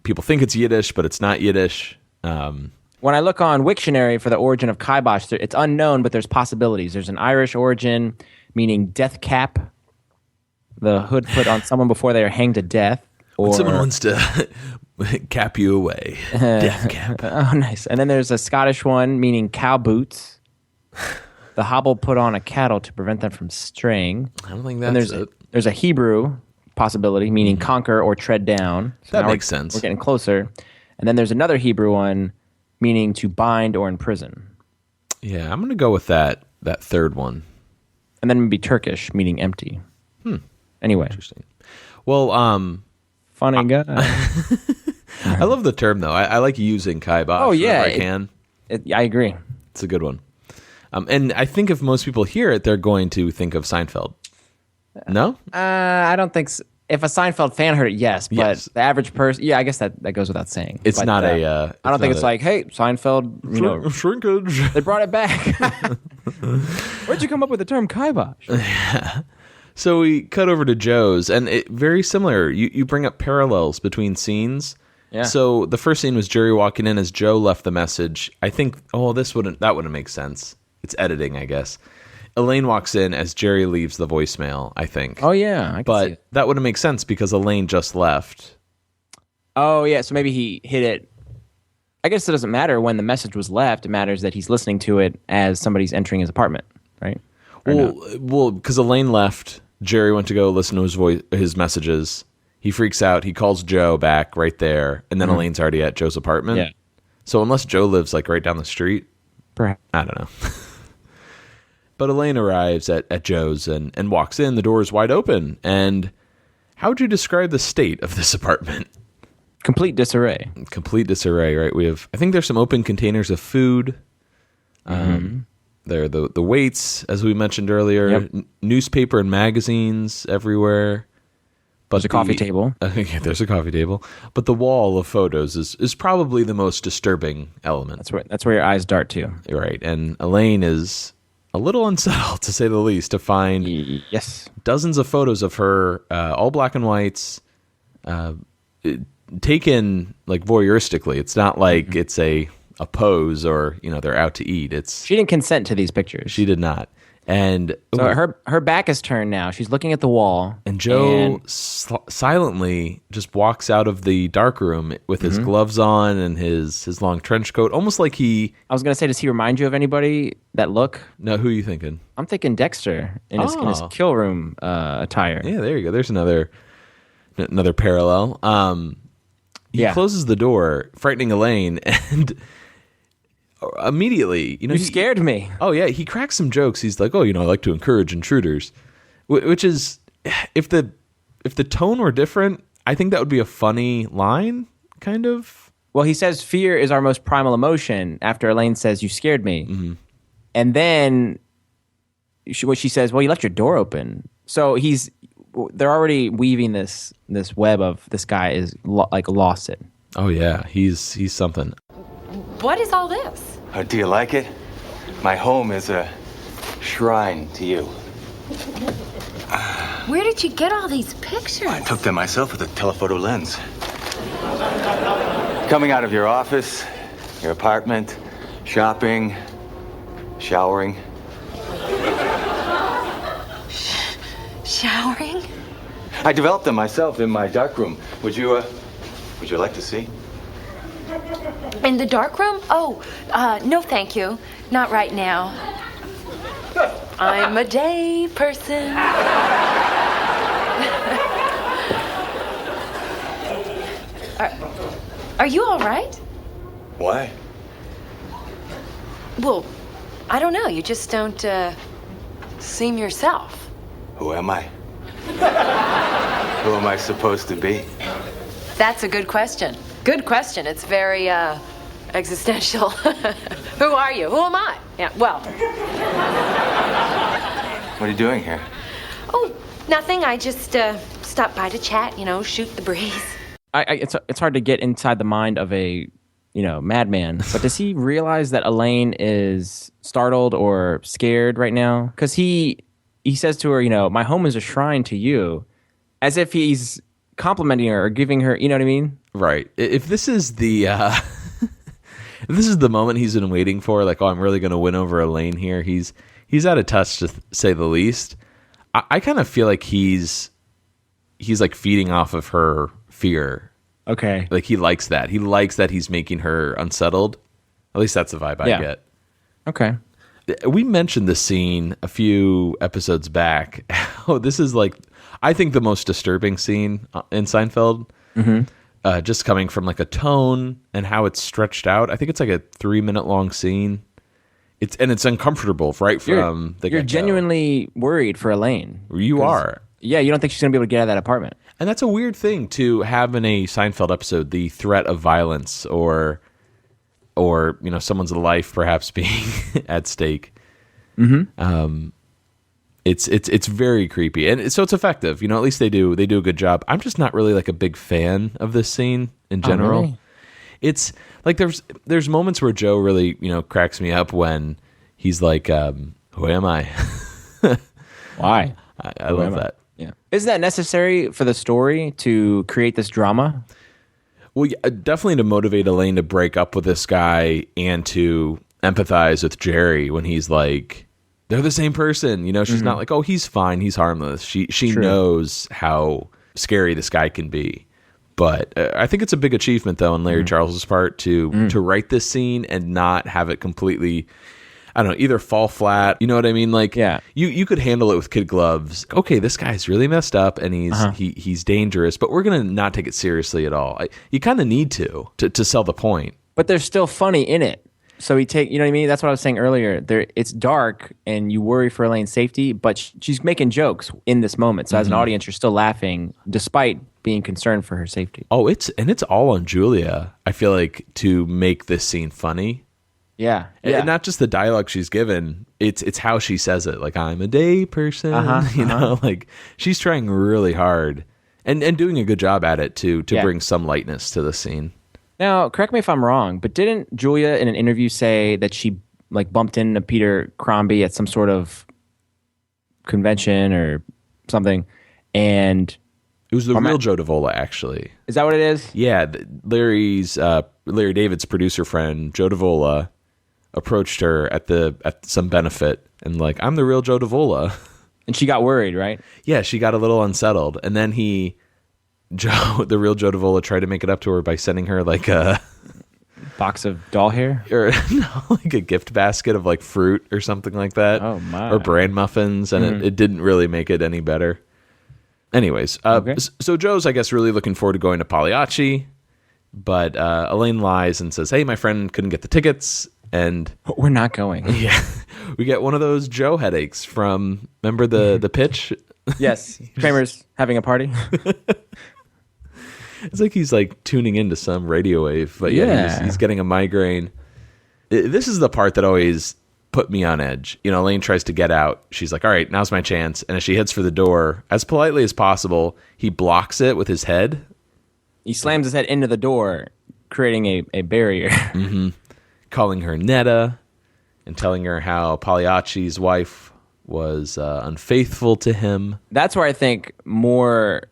[SPEAKER 6] people think it's Yiddish, but it's not Yiddish.
[SPEAKER 5] When I look on Wiktionary for the origin of kibosh, it's unknown, but there's possibilities. There's an Irish origin, meaning death cap, the hood put on someone before they are hanged to death. Or
[SPEAKER 6] When someone wants to cap you away. Death cap.
[SPEAKER 5] Oh, nice. And then there's a Scottish one, meaning cow boots. The hobble put on a cattle to prevent them from straying.
[SPEAKER 6] I don't think
[SPEAKER 5] And
[SPEAKER 6] that's it.
[SPEAKER 5] there's a Hebrew possibility, meaning conquer or tread down. So
[SPEAKER 6] That
[SPEAKER 5] now
[SPEAKER 6] makes sense.
[SPEAKER 5] We're getting closer. And then there's another Hebrew one, meaning to bind or imprison.
[SPEAKER 6] Yeah, I'm going to go with that third one.
[SPEAKER 5] And then maybe Turkish, meaning empty. Anyway.
[SPEAKER 6] Interesting. Well,
[SPEAKER 5] Funny guy.
[SPEAKER 6] I love the term, though. I like using kibosh
[SPEAKER 5] Oh, yeah.
[SPEAKER 6] whenever I can.
[SPEAKER 5] I agree.
[SPEAKER 6] It's a good one. And I think if most people hear it, they're going to think of Seinfeld. No?
[SPEAKER 5] I don't think so. If a Seinfeld fan heard it, yes. But
[SPEAKER 6] Yes.
[SPEAKER 5] the average person, I guess that goes without saying.
[SPEAKER 6] It's
[SPEAKER 5] But,
[SPEAKER 6] not
[SPEAKER 5] I don't think it's like, hey, Seinfeld,
[SPEAKER 6] shrinkage.
[SPEAKER 5] they brought it back. Where'd you come up with the term kibosh?
[SPEAKER 6] So we cut over to Joe's, and very similar. You bring up parallels between scenes.
[SPEAKER 5] Yeah.
[SPEAKER 6] So the first scene was Jerry walking in as Joe left the message. I think, that wouldn't make sense. It's editing, I guess. Elaine walks in as Jerry leaves the voicemail, I think.
[SPEAKER 5] Oh, yeah. I can see
[SPEAKER 6] But
[SPEAKER 5] it.
[SPEAKER 6] that wouldn't make sense because Elaine just left.
[SPEAKER 5] Oh, yeah. So maybe he hit it. I guess it doesn't matter when the message was left. It matters that he's listening to it as somebody's entering his apartment, right? Or no?
[SPEAKER 6] Well, because Elaine left, Jerry went to go listen to his messages. He freaks out. He calls Joe back right there, and then Elaine's already at Joe's apartment.
[SPEAKER 5] Yeah.
[SPEAKER 6] So unless Joe lives like right down the street,
[SPEAKER 5] Perhaps.
[SPEAKER 6] I don't know. But Elaine arrives at Joe's and walks in. The door is wide open. And how would you describe the state of this apartment?
[SPEAKER 5] Complete disarray.
[SPEAKER 6] Complete disarray, right? I think there's some open containers of food. There are the weights, as we mentioned earlier.
[SPEAKER 5] Yep.
[SPEAKER 6] Newspaper and magazines everywhere. But
[SPEAKER 5] There's a coffee table.
[SPEAKER 6] Yeah, there's a coffee table. But the wall of photos is probably the most disturbing element.
[SPEAKER 5] That's where your eyes dart to.
[SPEAKER 6] Right. And Elaine is a little unsettled, to say the least, to find
[SPEAKER 5] Yes.
[SPEAKER 6] dozens of photos of her, all black and whites, taken like voyeuristically. It's not like it's a pose or they're out to eat.
[SPEAKER 5] She didn't consent to these pictures.
[SPEAKER 6] She did not. And
[SPEAKER 5] So her back is turned now. She's looking at the wall.
[SPEAKER 6] and Joe silently just walks out of the dark room with his gloves on and his long trench coat, almost like
[SPEAKER 5] I was going to say, does he remind you of anybody, that look?
[SPEAKER 6] No, who are you thinking?
[SPEAKER 5] I'm thinking Dexter in his
[SPEAKER 6] Oh.
[SPEAKER 5] kill room attire.
[SPEAKER 6] Yeah, there you go. There's another parallel. He
[SPEAKER 5] Yeah.
[SPEAKER 6] closes the door, frightening Elaine, and immediately. You know,
[SPEAKER 5] You scared me.
[SPEAKER 6] Oh yeah, he cracks some jokes. He's like, "Oh, I like to encourage intruders," which is, if the tone were different, I think that would be a funny line, kind of.
[SPEAKER 5] Well, he says fear is our most primal emotion after Elaine says, "You scared me." Mm-hmm. And then she says, "Well, you left your door open." So they're already weaving this web of this guy is lost it.
[SPEAKER 6] Oh yeah, he's something.
[SPEAKER 3] What is all this?
[SPEAKER 8] Do you like it? My home is a shrine to you.
[SPEAKER 3] Where did you get all these pictures?
[SPEAKER 8] I took them myself with a telephoto lens. Coming out of your office, your apartment, shopping, showering.
[SPEAKER 3] Showering?
[SPEAKER 8] I developed them myself in my darkroom. Would you like to see?
[SPEAKER 3] In the dark room? Oh, no thank you. Not right now. I'm a day person. Are you all right?
[SPEAKER 8] Why?
[SPEAKER 3] Well, I don't know. You just don't, seem yourself.
[SPEAKER 8] Who am I? Who am I supposed to be?
[SPEAKER 3] That's a good question. Good question. It's very, existential. Who are you? Who am I? Yeah, well.
[SPEAKER 8] What are you doing here?
[SPEAKER 3] Oh, nothing. I just, stopped by to chat, shoot the breeze.
[SPEAKER 5] It's hard to get inside the mind of a madman. But does he realize that Elaine is startled or scared right now? Because he says to her, my home is a shrine to you, as if he's complimenting her or giving her, you know what I mean?
[SPEAKER 6] Right. If this is the if this is the moment he's been waiting for, like, oh, I'm really going to win over Elaine here. He's out of touch, to say the least. I kind of feel like he's like feeding off of her fear.
[SPEAKER 5] Okay.
[SPEAKER 6] Like he likes that. He likes that he's making her unsettled. At least that's the vibe I get.
[SPEAKER 5] Okay.
[SPEAKER 6] We mentioned this scene a few episodes back. Oh, this is like, I think, the most disturbing scene in Seinfeld. Mm-hmm. Just coming from like a tone and how it's stretched out. I think it's like a 3-minute long scene. It's uncomfortable right from the get-go.
[SPEAKER 5] You're genuinely worried for Elaine.
[SPEAKER 6] You are.
[SPEAKER 5] Yeah, you don't think she's going to be able to get out of that apartment.
[SPEAKER 6] And that's a weird thing to have in a Seinfeld episode, the threat of violence or someone's life perhaps being at stake. Mm-hmm. It's very creepy, and so it's effective. At least they do a good job. I'm just not really like a big fan of this scene in general.
[SPEAKER 5] Oh, really?
[SPEAKER 6] It's like there's moments where Joe really cracks me up when he's like, "Who am I?"
[SPEAKER 5] Why?
[SPEAKER 6] I love that.
[SPEAKER 5] Yeah. Is that necessary for the story to create this drama?
[SPEAKER 6] Well, yeah, definitely to motivate Elaine to break up with this guy and to empathize with Jerry when he's like, they're the same person. She's not like, oh, he's fine, he's harmless. She knows how scary this guy can be. But I think it's a big achievement, though, on Larry Charles's part to write this scene and not have it completely, I don't know, either fall flat. You know what I mean? Like,
[SPEAKER 5] yeah.
[SPEAKER 6] you could handle it with kid gloves. Okay, this guy's really messed up and he's dangerous, but we're going to not take it seriously at all. You kind of need to sell the point.
[SPEAKER 5] But there's still funny in it. So you know what I mean? That's what I was saying earlier. It's dark and you worry for Elaine's safety, but she's making jokes in this moment. So as an audience, you're still laughing despite being concerned for her safety.
[SPEAKER 6] Oh, it's all on Julia, I feel like, to make this scene funny.
[SPEAKER 5] Yeah.
[SPEAKER 6] And not just the dialogue she's given, it's how she says it. Like, I'm a day person, like she's trying really hard and doing a good job at it to bring some lightness to the scene.
[SPEAKER 5] Now, correct me if I'm wrong, but didn't Julia in an interview say that she like bumped into Peter Crombie at some sort of convention or something, and
[SPEAKER 6] it was the real Joe Davola, actually.
[SPEAKER 5] Is that what it is?
[SPEAKER 6] Yeah, Larry David's producer friend Joe Davola approached her at some benefit and like, I'm the real Joe Davola,
[SPEAKER 5] and she got worried, right?
[SPEAKER 6] Yeah, she got a little unsettled, and then the real Joe Davola, tried to make it up to her by sending her like a
[SPEAKER 5] box of doll hair,
[SPEAKER 6] or like a gift basket of like fruit or something like that.
[SPEAKER 5] Oh my!
[SPEAKER 6] Or bran muffins, and it didn't really make it any better. Anyways, so Joe's, I guess, really looking forward to going to Pagliacci, but Elaine lies and says, "Hey, my friend couldn't get the tickets," And
[SPEAKER 5] We're not going.
[SPEAKER 6] yeah, we get one of those Joe headaches from, remember the pitch?
[SPEAKER 5] Yes. Kramer's having a party.
[SPEAKER 6] It's like he's like tuning into some radio wave, but yeah. He's getting a migraine. This is the part that always put me on edge. You know, Elaine tries to get out. She's like, all right, now's my chance. And as she heads for the door, as politely as possible, he blocks it with his head.
[SPEAKER 5] He slams his head into the door, creating a barrier.
[SPEAKER 6] Mm-hmm. Calling her Netta and telling her how Pagliacci's wife was unfaithful to him.
[SPEAKER 5] That's where I think more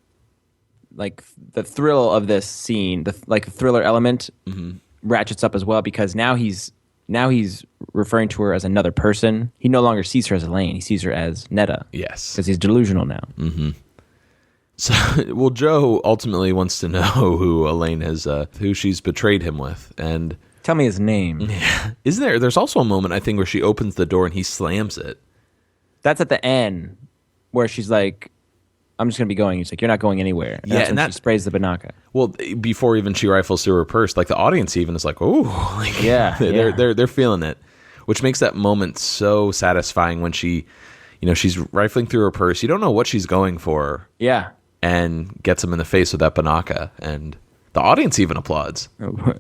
[SPEAKER 5] like the thrill of this scene, the thriller element ratchets up as well, because now he's referring to her as another person. He no longer sees her as Elaine. He sees her as Netta.
[SPEAKER 6] Yes.
[SPEAKER 5] Because he's delusional now.
[SPEAKER 6] Mm-hmm. So, well, Joe ultimately wants to know who Elaine has, who she's betrayed him with. And
[SPEAKER 5] tell me his name.
[SPEAKER 6] Yeah. There's also a moment, I think, where she opens the door and he slams it.
[SPEAKER 5] That's at the end where she's like, I'm just going to be going. He's like, you're not going anywhere. And that's when she sprays the banaka.
[SPEAKER 6] Well, before even she rifles through her purse, like the audience even is like, "Ooh!" Like, they're feeling it, which makes that moment so satisfying when she, you know, she's rifling through her purse. You don't know what she's going for.
[SPEAKER 5] Yeah,
[SPEAKER 6] and gets him in the face with that banaka, and the audience even applauds.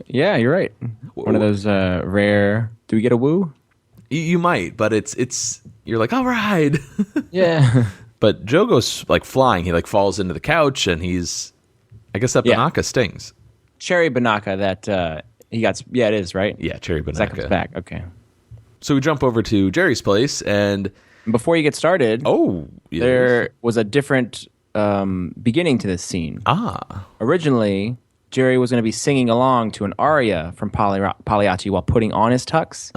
[SPEAKER 5] Yeah, you're right. One of those rare. Do we get a woo?
[SPEAKER 6] You might, but it's you're like, all right.
[SPEAKER 5] Yeah.
[SPEAKER 6] But Joe goes like flying. He like falls into the couch, and I guess that banaka stings.
[SPEAKER 5] Cherry banaka that he got. Yeah, it is, right?
[SPEAKER 6] Yeah, cherry banaka.
[SPEAKER 5] That comes back. Okay.
[SPEAKER 6] So we jump over to Jerry's place, and
[SPEAKER 5] before you get started, there was a different beginning to this scene. Originally, Jerry was going to be singing along to an aria from Pagliacci while putting on his tux,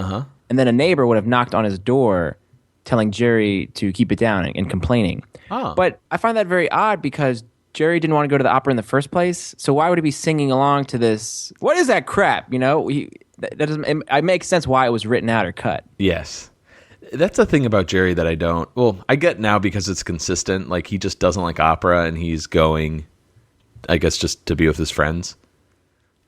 [SPEAKER 5] and then a neighbor would have knocked on his door, telling Jerry to keep it down and complaining. But I find that very odd because Jerry didn't want to go to the opera in the first place. So why would he be singing along to this? What is that crap? You know, that doesn't. It makes sense why it was written out or cut.
[SPEAKER 6] Yes, that's the thing about Jerry that I don't. Well, I get now because it's consistent. Like he just doesn't like opera, and he's going, I guess, just to be with his friends.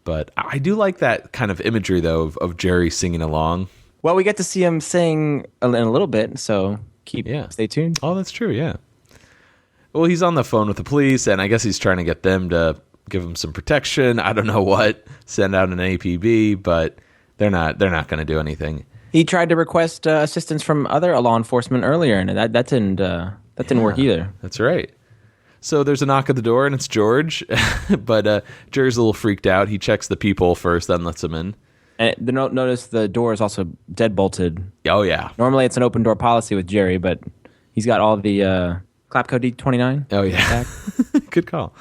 [SPEAKER 6] But I do like that kind of imagery though of Jerry singing along.
[SPEAKER 5] Well, we get to see him sing in a little bit, so stay tuned.
[SPEAKER 6] Oh, that's true, yeah. Well, he's on the phone with the police, and I guess he's trying to get them to give him some protection. I don't know what, send out an APB, but they're not going to do anything.
[SPEAKER 5] He tried to request assistance from other law enforcement earlier, and that didn't work either.
[SPEAKER 6] That's right. So there's a knock at the door, and it's George, but Jerry's a little freaked out. He checks the peephole first, then lets him in.
[SPEAKER 5] And notice the door is also deadbolted.
[SPEAKER 6] Oh, yeah.
[SPEAKER 5] Normally it's an open door policy with Jerry, but he's got all the clap code D29.
[SPEAKER 6] Oh, yeah. Good call.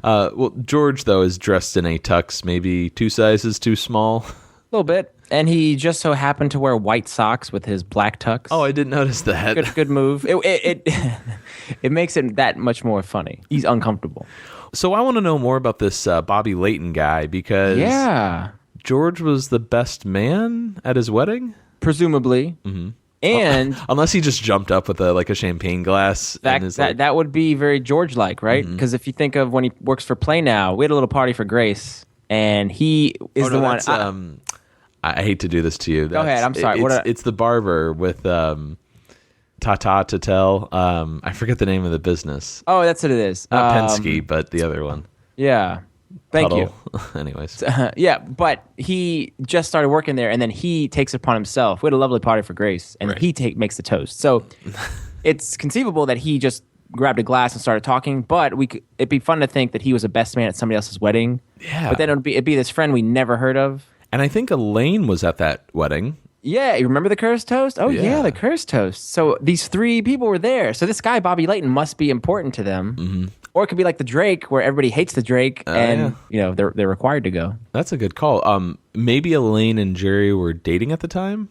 [SPEAKER 6] Well, George, though, is dressed in a tux, maybe 2 sizes too small.
[SPEAKER 5] A little bit. And he just so happened to wear white socks with his black tux.
[SPEAKER 6] Oh, I didn't notice that.
[SPEAKER 5] Good move. It makes it that much more funny. He's uncomfortable.
[SPEAKER 6] So I want to know more about this Bobby Layton guy because...
[SPEAKER 5] Yeah.
[SPEAKER 6] George was the best man at his wedding?
[SPEAKER 5] Presumably.
[SPEAKER 6] Mm-hmm.
[SPEAKER 5] And...
[SPEAKER 6] unless he just jumped up with a champagne glass.
[SPEAKER 5] That would be very George-like, right? Because if you think of when he works for Play Now, we had a little party for Grace, and he is the one...
[SPEAKER 6] I hate to do this to you.
[SPEAKER 5] Go ahead, I'm sorry.
[SPEAKER 6] It's the barber with Tata to tell. I forget the name of the business.
[SPEAKER 5] Oh, that's what it is.
[SPEAKER 6] Not Penske, but the other one.
[SPEAKER 5] Yeah. Thank you.
[SPEAKER 6] Anyways.
[SPEAKER 5] Yeah, but he just started working there, and then he takes it upon himself. We had a lovely party for Grace, and he makes the toast. So it's conceivable that he just grabbed a glass and started talking, but it'd be fun to think that he was a best man at somebody else's wedding.
[SPEAKER 6] Yeah.
[SPEAKER 5] But then it'd be this friend we never heard of.
[SPEAKER 6] And I think Elaine was at that wedding.
[SPEAKER 5] Yeah, you remember the cursed toast? Oh, yeah, the cursed toast. So these 3 people were there. So this guy, Bobby Layton, must be important to them. Mm-hmm. Or it could be like the Drake, where everybody hates the Drake, and they're required to go.
[SPEAKER 6] That's a good call. Maybe Elaine and Jerry were dating at the time?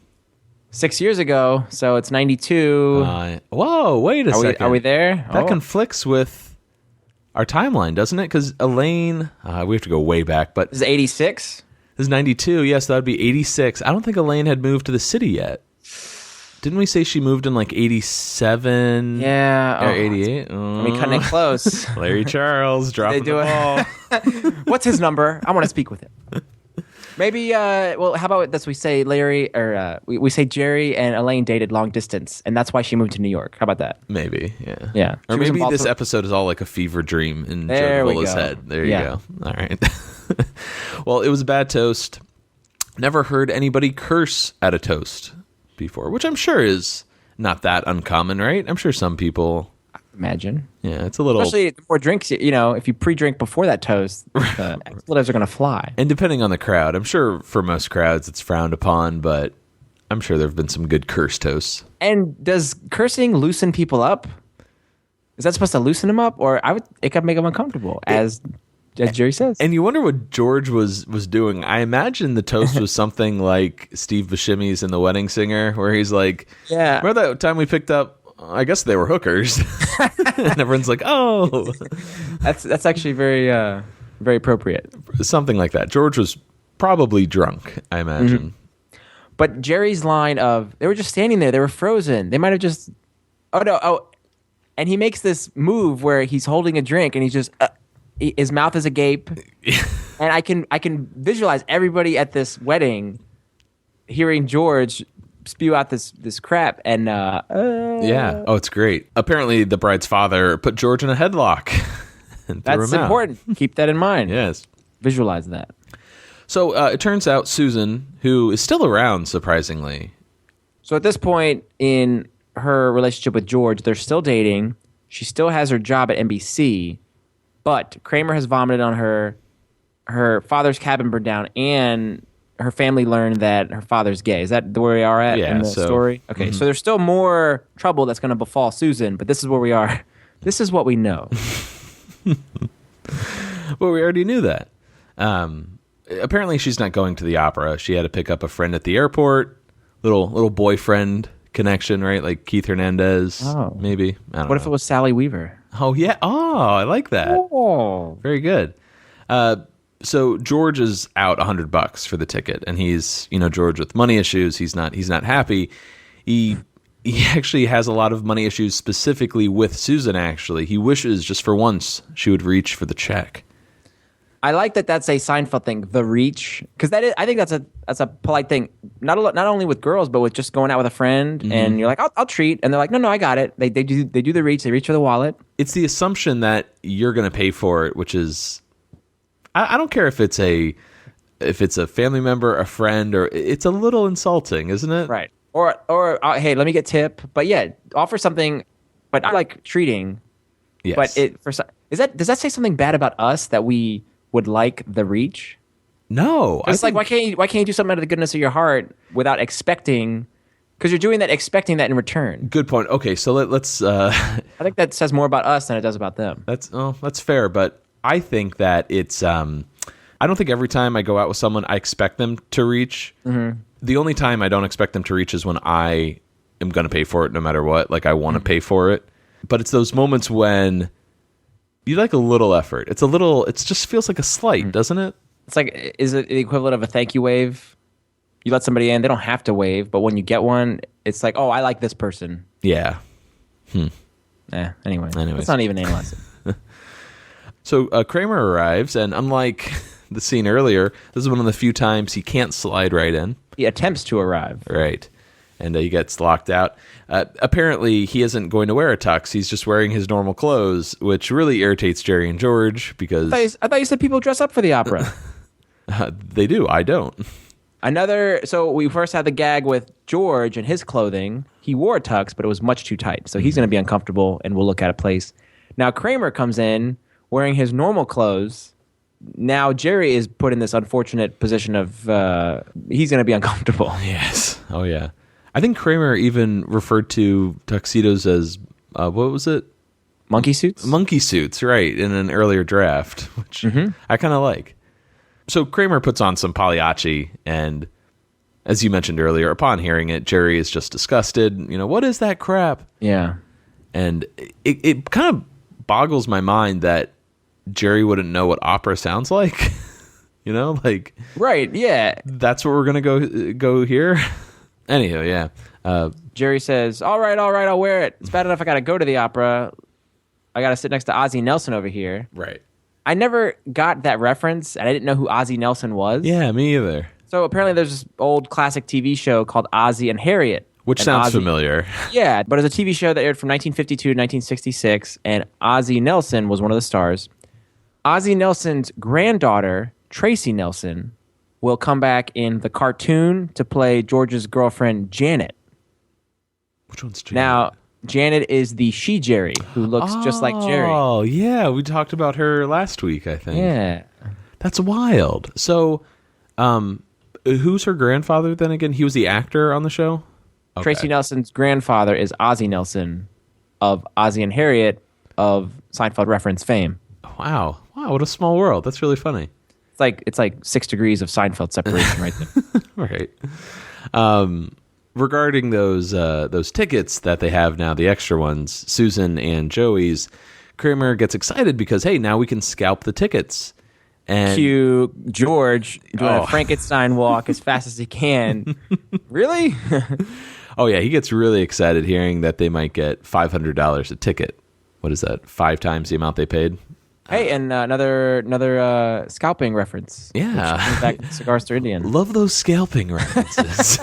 [SPEAKER 5] 6 years ago, so it's 92.
[SPEAKER 6] Whoa, wait a second.
[SPEAKER 5] Are we there?
[SPEAKER 6] That conflicts with our timeline, doesn't it? Because Elaine, we have to go way back, but...
[SPEAKER 5] This is 86?
[SPEAKER 6] This is 92, yes, that would be 86. I don't think Elaine had moved to the city yet. Didn't we say she moved in like 87?
[SPEAKER 5] Yeah.
[SPEAKER 6] Or 88?
[SPEAKER 5] Cutting it close.
[SPEAKER 6] Larry Charles dropping the ball.
[SPEAKER 5] What's his number? I want to speak with him. Maybe, well, how about this? We say we say Jerry and Elaine dated long distance, and that's why she moved to New York. How about that?
[SPEAKER 6] Maybe, yeah.
[SPEAKER 5] Yeah.
[SPEAKER 6] Or
[SPEAKER 5] She was in
[SPEAKER 6] maybe this
[SPEAKER 5] Baltimore.
[SPEAKER 6] episode is all like a fever dream in
[SPEAKER 5] There
[SPEAKER 6] Joe
[SPEAKER 5] we
[SPEAKER 6] Davola's
[SPEAKER 5] go.
[SPEAKER 6] head. There you
[SPEAKER 5] Yeah.
[SPEAKER 6] go. All right. Well, it was a bad toast. Never heard anybody curse at a toast before, which I'm sure is not that uncommon, right? I'm sure some people...
[SPEAKER 5] Imagine.
[SPEAKER 6] Yeah, it's a little...
[SPEAKER 5] Especially the more drinks, if you pre-drink before that toast, expletives are going to fly.
[SPEAKER 6] And depending on the crowd, I'm sure for most crowds it's frowned upon, but I'm sure there have been some good curse toasts.
[SPEAKER 5] And does cursing loosen people up? Is that supposed to loosen them up? Or it could make them uncomfortable, as Jerry says.
[SPEAKER 6] And you wonder what George was doing. I imagine the toast was something like Steve Buscemi's in The Wedding Singer, where he's like,
[SPEAKER 5] Yeah.
[SPEAKER 6] remember that time we picked up, I guess they were hookers. And everyone's like, oh.
[SPEAKER 5] That's actually very very appropriate.
[SPEAKER 6] Something like that. George was probably drunk, I imagine.
[SPEAKER 5] Mm-hmm. But Jerry's line of, they were just standing there, they were frozen. They might have just, and he makes this move where he's holding a drink and he's just, his mouth is agape. And I can visualize everybody at this wedding hearing George spew out this crap and
[SPEAKER 6] Yeah. Oh, it's great. Apparently the bride's father put George in a headlock. And threw
[SPEAKER 5] that's
[SPEAKER 6] him out.
[SPEAKER 5] important. Keep that in mind.
[SPEAKER 6] Yes.
[SPEAKER 5] Visualize that.
[SPEAKER 6] So it turns out Susan, who is still around, surprisingly.
[SPEAKER 5] So at this point in her relationship with George, they're still dating. She still has her job at NBC, but Kramer has vomited on her. Her father's cabin burned down, and her family learned that her father's gay. Is that where we are at in the story? Okay, so there's still more trouble that's going to befall Susan, but this is where we are. This is what we know.
[SPEAKER 6] Well, we already knew that. Apparently, she's not going to the opera. She had to pick up a friend at the airport. Little boyfriend connection, right? Like Keith Hernandez, maybe. I don't know.
[SPEAKER 5] What if it was Sally Weaver?
[SPEAKER 6] Oh, yeah. Oh, I like that.
[SPEAKER 5] Oh.
[SPEAKER 6] Very good. So George is out $100 for the ticket, and he's, George with money issues. He's not happy. He actually has a lot of money issues specifically with Susan, actually. He wishes just for once she would reach for the check.
[SPEAKER 5] I like that that's a Seinfeld thing, the reach, because I think that's a polite thing, not only with girls, but with just going out with a friend, and you're like, I'll treat, and they're like, no, I got it. They do the reach, they reach for the wallet.
[SPEAKER 6] It's the assumption that you're going to pay for it, which is, I don't care if it's a family member, a friend, or it's a little insulting, isn't it?
[SPEAKER 5] Right. Or hey, let me get tip, but yeah, offer something. But I like treating.
[SPEAKER 6] Yes.
[SPEAKER 5] But does that say something bad about us that we would like the reach?
[SPEAKER 6] No,
[SPEAKER 5] It's like why can't you do something out of the goodness of your heart without expecting? Because you're doing that, expecting that in return.
[SPEAKER 6] Good point. Okay, so let's.
[SPEAKER 5] I think that says more about us than it does about them.
[SPEAKER 6] That's fair, but I think that it's. I don't think every time I go out with someone I expect them to reach. Mm-hmm. The only time I don't expect them to reach is when I am going to pay for it, no matter what. Like I want to pay for it, but it's those moments when you like a little effort. It just feels like a slight, doesn't it?
[SPEAKER 5] It's like, is it the equivalent of a thank you wave? You let somebody in, they don't have to wave, but when you get one, it's like, oh, I like this person.
[SPEAKER 6] Yeah.
[SPEAKER 5] Anyway,
[SPEAKER 6] Anyways.
[SPEAKER 5] let's not even analyze it.
[SPEAKER 6] So Kramer arrives, and unlike the scene earlier, this is one of the few times he can't slide right in.
[SPEAKER 5] He attempts to arrive.
[SPEAKER 6] Right. And he gets locked out. Apparently, he isn't going to wear a tux. He's just wearing his normal clothes, which really irritates Jerry and George because...
[SPEAKER 5] I thought you said people dress up for the opera.
[SPEAKER 6] They do. I don't.
[SPEAKER 5] So we first had the gag with George and his clothing. He wore a tux, but it was much too tight. So he's going to be uncomfortable, and we'll look at a place. Now Kramer comes in wearing his normal clothes. Now Jerry is put in this unfortunate position of he's going to be uncomfortable.
[SPEAKER 6] Yes. Oh, yeah. I think Kramer even referred to tuxedos as, what was it?
[SPEAKER 5] Monkey suits?
[SPEAKER 6] Monkey suits, right, in an earlier draft, which I kind of like. So Kramer puts on some Pagliacci, and as you mentioned earlier, upon hearing it, Jerry is just disgusted. What is that crap?
[SPEAKER 5] Yeah.
[SPEAKER 6] And it kind of boggles my mind that Jerry wouldn't know what opera sounds like.
[SPEAKER 5] Right, yeah.
[SPEAKER 6] That's what we're gonna go here. Anyhow, yeah.
[SPEAKER 5] Jerry says, all right, I'll wear it. It's bad enough I got to go to the opera. I got to sit next to Ozzie Nelson over here.
[SPEAKER 6] Right.
[SPEAKER 5] I never got that reference, and I didn't know who Ozzie Nelson was.
[SPEAKER 6] Yeah, me either.
[SPEAKER 5] So apparently there's this old classic TV show called Ozzie and Harriet.
[SPEAKER 6] Which
[SPEAKER 5] and
[SPEAKER 6] sounds familiar.
[SPEAKER 5] Yeah, but it was a TV show that aired from 1952 to 1966, and Ozzie Nelson was one of the stars. Ozzie Nelson's granddaughter, Tracy Nelson, will come back in the cartoon to play George's girlfriend, Janet.
[SPEAKER 6] Which one's Janet?
[SPEAKER 5] Now, Janet is the she-Jerry, who looks just like Jerry.
[SPEAKER 6] Oh, yeah. We talked about her last week, I think.
[SPEAKER 5] Yeah.
[SPEAKER 6] That's wild. So, who's her grandfather then again? He was the actor on the show? Okay.
[SPEAKER 5] Tracy Nelson's grandfather is Ozzie Nelson of Ozzie and Harriet of Seinfeld reference fame.
[SPEAKER 6] Wow. Wow, what a small world. That's really funny.
[SPEAKER 5] It's like 6 degrees of Seinfeld separation right there.
[SPEAKER 6] Right. Regarding those tickets that they have now, the extra ones, Susan and Joey's, Kramer gets excited because, hey, now we can scalp the tickets. And
[SPEAKER 5] Cue George doing a Frankenstein walk as fast as he can. Really?
[SPEAKER 6] Oh, yeah, he gets really excited hearing that they might get $500 a ticket. What is that, 5 times the amount they paid?
[SPEAKER 5] Hey, and another scalping reference.
[SPEAKER 6] Yeah.
[SPEAKER 5] Which brings back Cigar Store Indian.
[SPEAKER 6] Love those scalping references.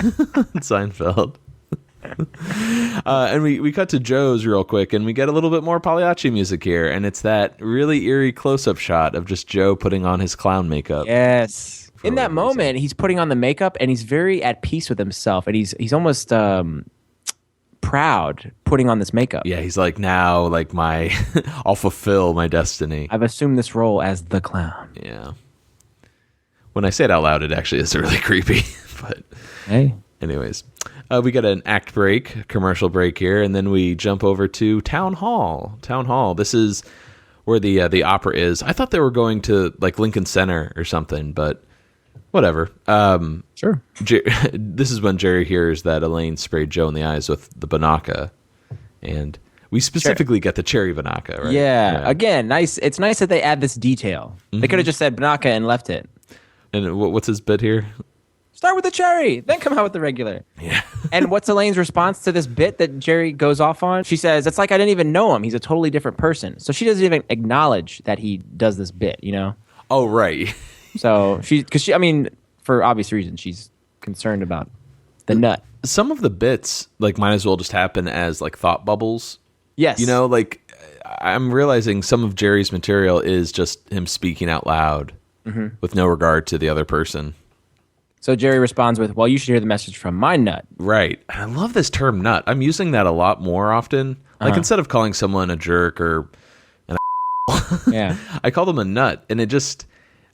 [SPEAKER 6] Seinfeld. And we cut to Joe's real quick, and we get a little bit more Pagliacci music here, and it's that really eerie close-up shot of just Joe putting on his clown makeup.
[SPEAKER 5] Yes. In that moment, he's putting on the makeup, and he's very at peace with himself, and he's almost proud putting on this makeup.
[SPEAKER 6] Yeah, he's like, now, like, I'll fulfill my destiny.
[SPEAKER 5] I've assumed this role as the clown.
[SPEAKER 6] Yeah. When I say it out loud, it actually is really creepy. But
[SPEAKER 5] hey.
[SPEAKER 6] Anyways, we got an act break, commercial break here, and then we jump over to Town Hall. Town Hall. This is where the opera is. I thought they were going to, like, Lincoln Center or something, but whatever.
[SPEAKER 5] Sure.
[SPEAKER 6] This is when Jerry hears that Elaine sprayed Joe in the eyes with the Banaka, and we specifically get the cherry Banaka, right?
[SPEAKER 5] Yeah. Again, nice. It's nice that they add this detail. Mm-hmm. They could have just said Banaka and left it.
[SPEAKER 6] And what's his bit here?
[SPEAKER 5] Start with the cherry, then come out with the regular.
[SPEAKER 6] Yeah.
[SPEAKER 5] And what's Elaine's response to this bit that Jerry goes off on? She says, it's like I didn't even know him. He's a totally different person. So she doesn't even acknowledge that he does this bit, you know?
[SPEAKER 6] Oh, right.
[SPEAKER 5] So I mean, for obvious reasons, she's concerned about the nut.
[SPEAKER 6] Some of the bits, like, might as well just happen as, like, thought bubbles.
[SPEAKER 5] Yes.
[SPEAKER 6] You know, like, I'm realizing some of Jerry's material is just him speaking out loud with no regard to the other person.
[SPEAKER 5] So Jerry responds with, well, you should hear the message from my nut.
[SPEAKER 6] Right. I love this term nut. I'm using that a lot more often. Like, instead of calling someone a jerk or an
[SPEAKER 5] yeah,
[SPEAKER 6] I call them a nut, and it just,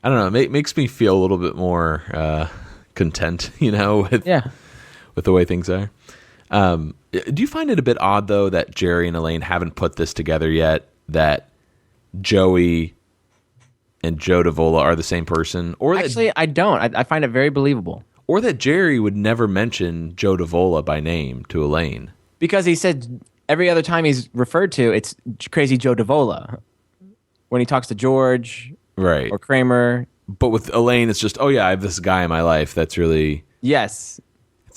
[SPEAKER 6] I don't know, it makes me feel a little bit more content, you know, with the way things are. Do you find it a bit odd, though, that Jerry and Elaine haven't put this together yet, that Joey and Joe Davola are the same person? Or that,
[SPEAKER 5] actually, I don't. I find it very believable.
[SPEAKER 6] Or that Jerry would never mention Joe Davola by name to Elaine.
[SPEAKER 5] Because he said every other time he's referred to, it's Crazy Joe Davola. When he talks to George
[SPEAKER 6] right,
[SPEAKER 5] or Kramer.
[SPEAKER 6] But with Elaine, it's just, oh yeah, I have this guy in my life that's really...
[SPEAKER 5] Yes.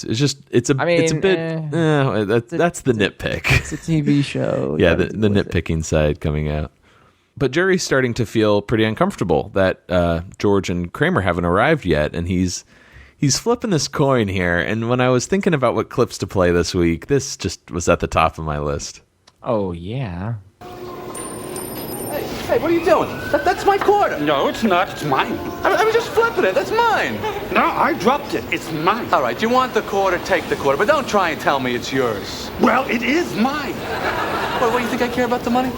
[SPEAKER 6] It's a bit... that's the nitpick.
[SPEAKER 5] It's a TV show.
[SPEAKER 6] Yeah, the nitpicking side coming out. But Jerry's starting to feel pretty uncomfortable that George and Kramer haven't arrived yet, and he's flipping this coin here. And when I was thinking about what clips to play this week, this just was at the top of my list.
[SPEAKER 5] Oh, yeah.
[SPEAKER 1] Hey, what are you doing? That's my quarter.
[SPEAKER 7] No, it's not. It's mine.
[SPEAKER 1] I was just flipping it. That's mine.
[SPEAKER 7] No, I dropped it. It's mine.
[SPEAKER 1] All right, you want the quarter, take the quarter, but don't try and tell me it's yours.
[SPEAKER 7] Well, it is mine.
[SPEAKER 1] What do you think I care about the money?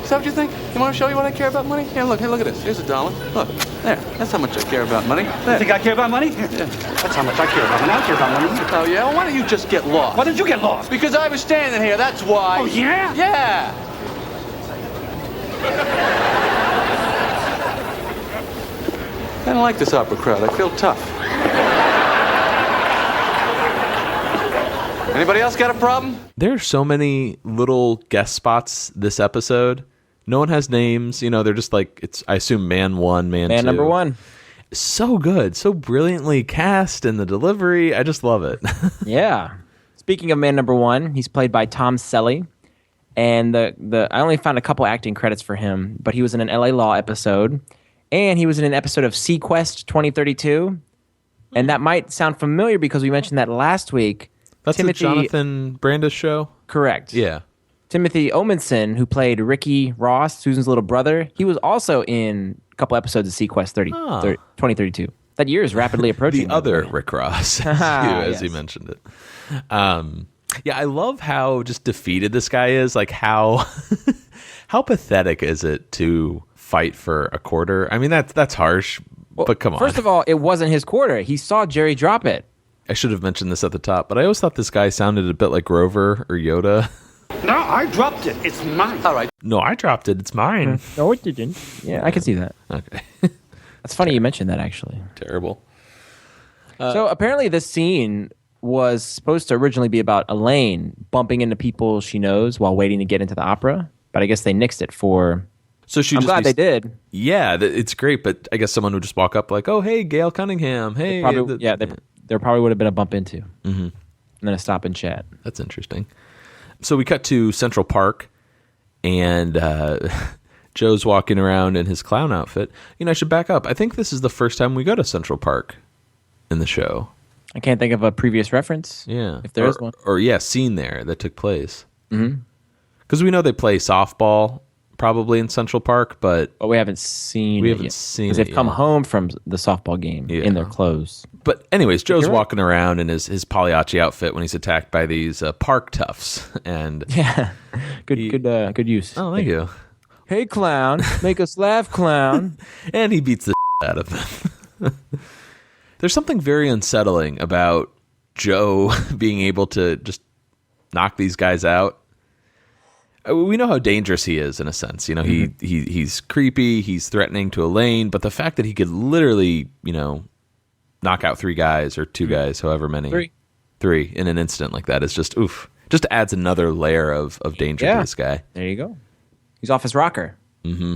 [SPEAKER 1] Is that what you think? You want to show you what I care about money? Here, look at this. Here's $1. Look, there. That's how much I care about money. There.
[SPEAKER 7] You think I care about money? Here. Yeah. That's how much I care about money. I care about money.
[SPEAKER 1] Oh, yeah? Well, why don't you just get lost?
[SPEAKER 7] Why did you get lost?
[SPEAKER 1] Because I was standing here, that's why.
[SPEAKER 7] Oh, yeah?
[SPEAKER 1] Yeah. I don't like this opera crowd. I feel tough. Anybody else got a problem?
[SPEAKER 6] There are so many little guest spots this episode. No one has names. You know, they're just like, it's, I assume, man one, man two.
[SPEAKER 5] Man number one.
[SPEAKER 6] So good. So brilliantly cast, and the delivery. I just love it.
[SPEAKER 5] Yeah. Speaking of man number one, he's played by Tom Selleck. And I only found a couple acting credits for him, but he was in an LA Law episode, and he was in an episode of Sequest 2032. And that might sound familiar because we mentioned that last week.
[SPEAKER 6] That's the Jonathan Brandis show?
[SPEAKER 5] Correct.
[SPEAKER 6] Yeah.
[SPEAKER 5] Timothy Omenson, who played Ricky Ross, Susan's little brother, he was also in a couple episodes of Sequest 2032. That year is rapidly approaching.
[SPEAKER 6] The other Rick Ross, as you mentioned it. Yeah, I love how just defeated this guy is. Like how pathetic is it to fight for a quarter? I mean, that's harsh, but come on.
[SPEAKER 5] First of all, it wasn't his quarter. He saw Jerry drop it.
[SPEAKER 6] I should have mentioned this at the top, but I always thought this guy sounded a bit like Grover or Yoda.
[SPEAKER 7] No, I dropped it. It's mine.
[SPEAKER 1] All right.
[SPEAKER 6] No, I dropped it. It's mine.
[SPEAKER 5] No, it didn't. Yeah, I can see that.
[SPEAKER 6] Okay.
[SPEAKER 5] That's funny you mentioned that, actually.
[SPEAKER 6] Terrible.
[SPEAKER 5] So apparently this scene was supposed to originally be about Elaine bumping into people she knows while waiting to get into the opera, but I guess they nixed it for...
[SPEAKER 6] So
[SPEAKER 5] I'm glad they did.
[SPEAKER 6] Yeah, it's great, but I guess someone would just walk up like, oh, hey, Gail Cunningham. Hey.
[SPEAKER 5] There probably would have been a bump into. Mm-hmm. And then a stop and chat.
[SPEAKER 6] That's interesting. So we cut to Central Park, and Joe's walking around in his clown outfit. I should back up. I think this is the first time we go to Central Park in the show.
[SPEAKER 5] I can't think of a previous reference.
[SPEAKER 6] Yeah.
[SPEAKER 5] If there is one.
[SPEAKER 6] Or, scene there that took place. Mm-hmm. Because we know they play softball probably in Central Park, but
[SPEAKER 5] we haven't seen it yet. Because they've come home from the softball game in their clothes.
[SPEAKER 6] But anyways, Joe's walking around in his Pagliacci outfit when he's attacked by these park toughs. And
[SPEAKER 5] yeah, good use.
[SPEAKER 6] Oh, thank you.
[SPEAKER 5] Hey, clown, make us laugh, clown.
[SPEAKER 6] And he beats the out of them. There's something very unsettling about Joe being able to just knock these guys out. We know how dangerous he is in a sense. He's creepy, he's threatening to Elaine, but the fact that he could literally, knock out 3 guys or 2 guys, however many. 3 in an instant like that is just oof. Just adds another layer of danger to this guy.
[SPEAKER 5] There you go. He's off his rocker. Mm-hmm.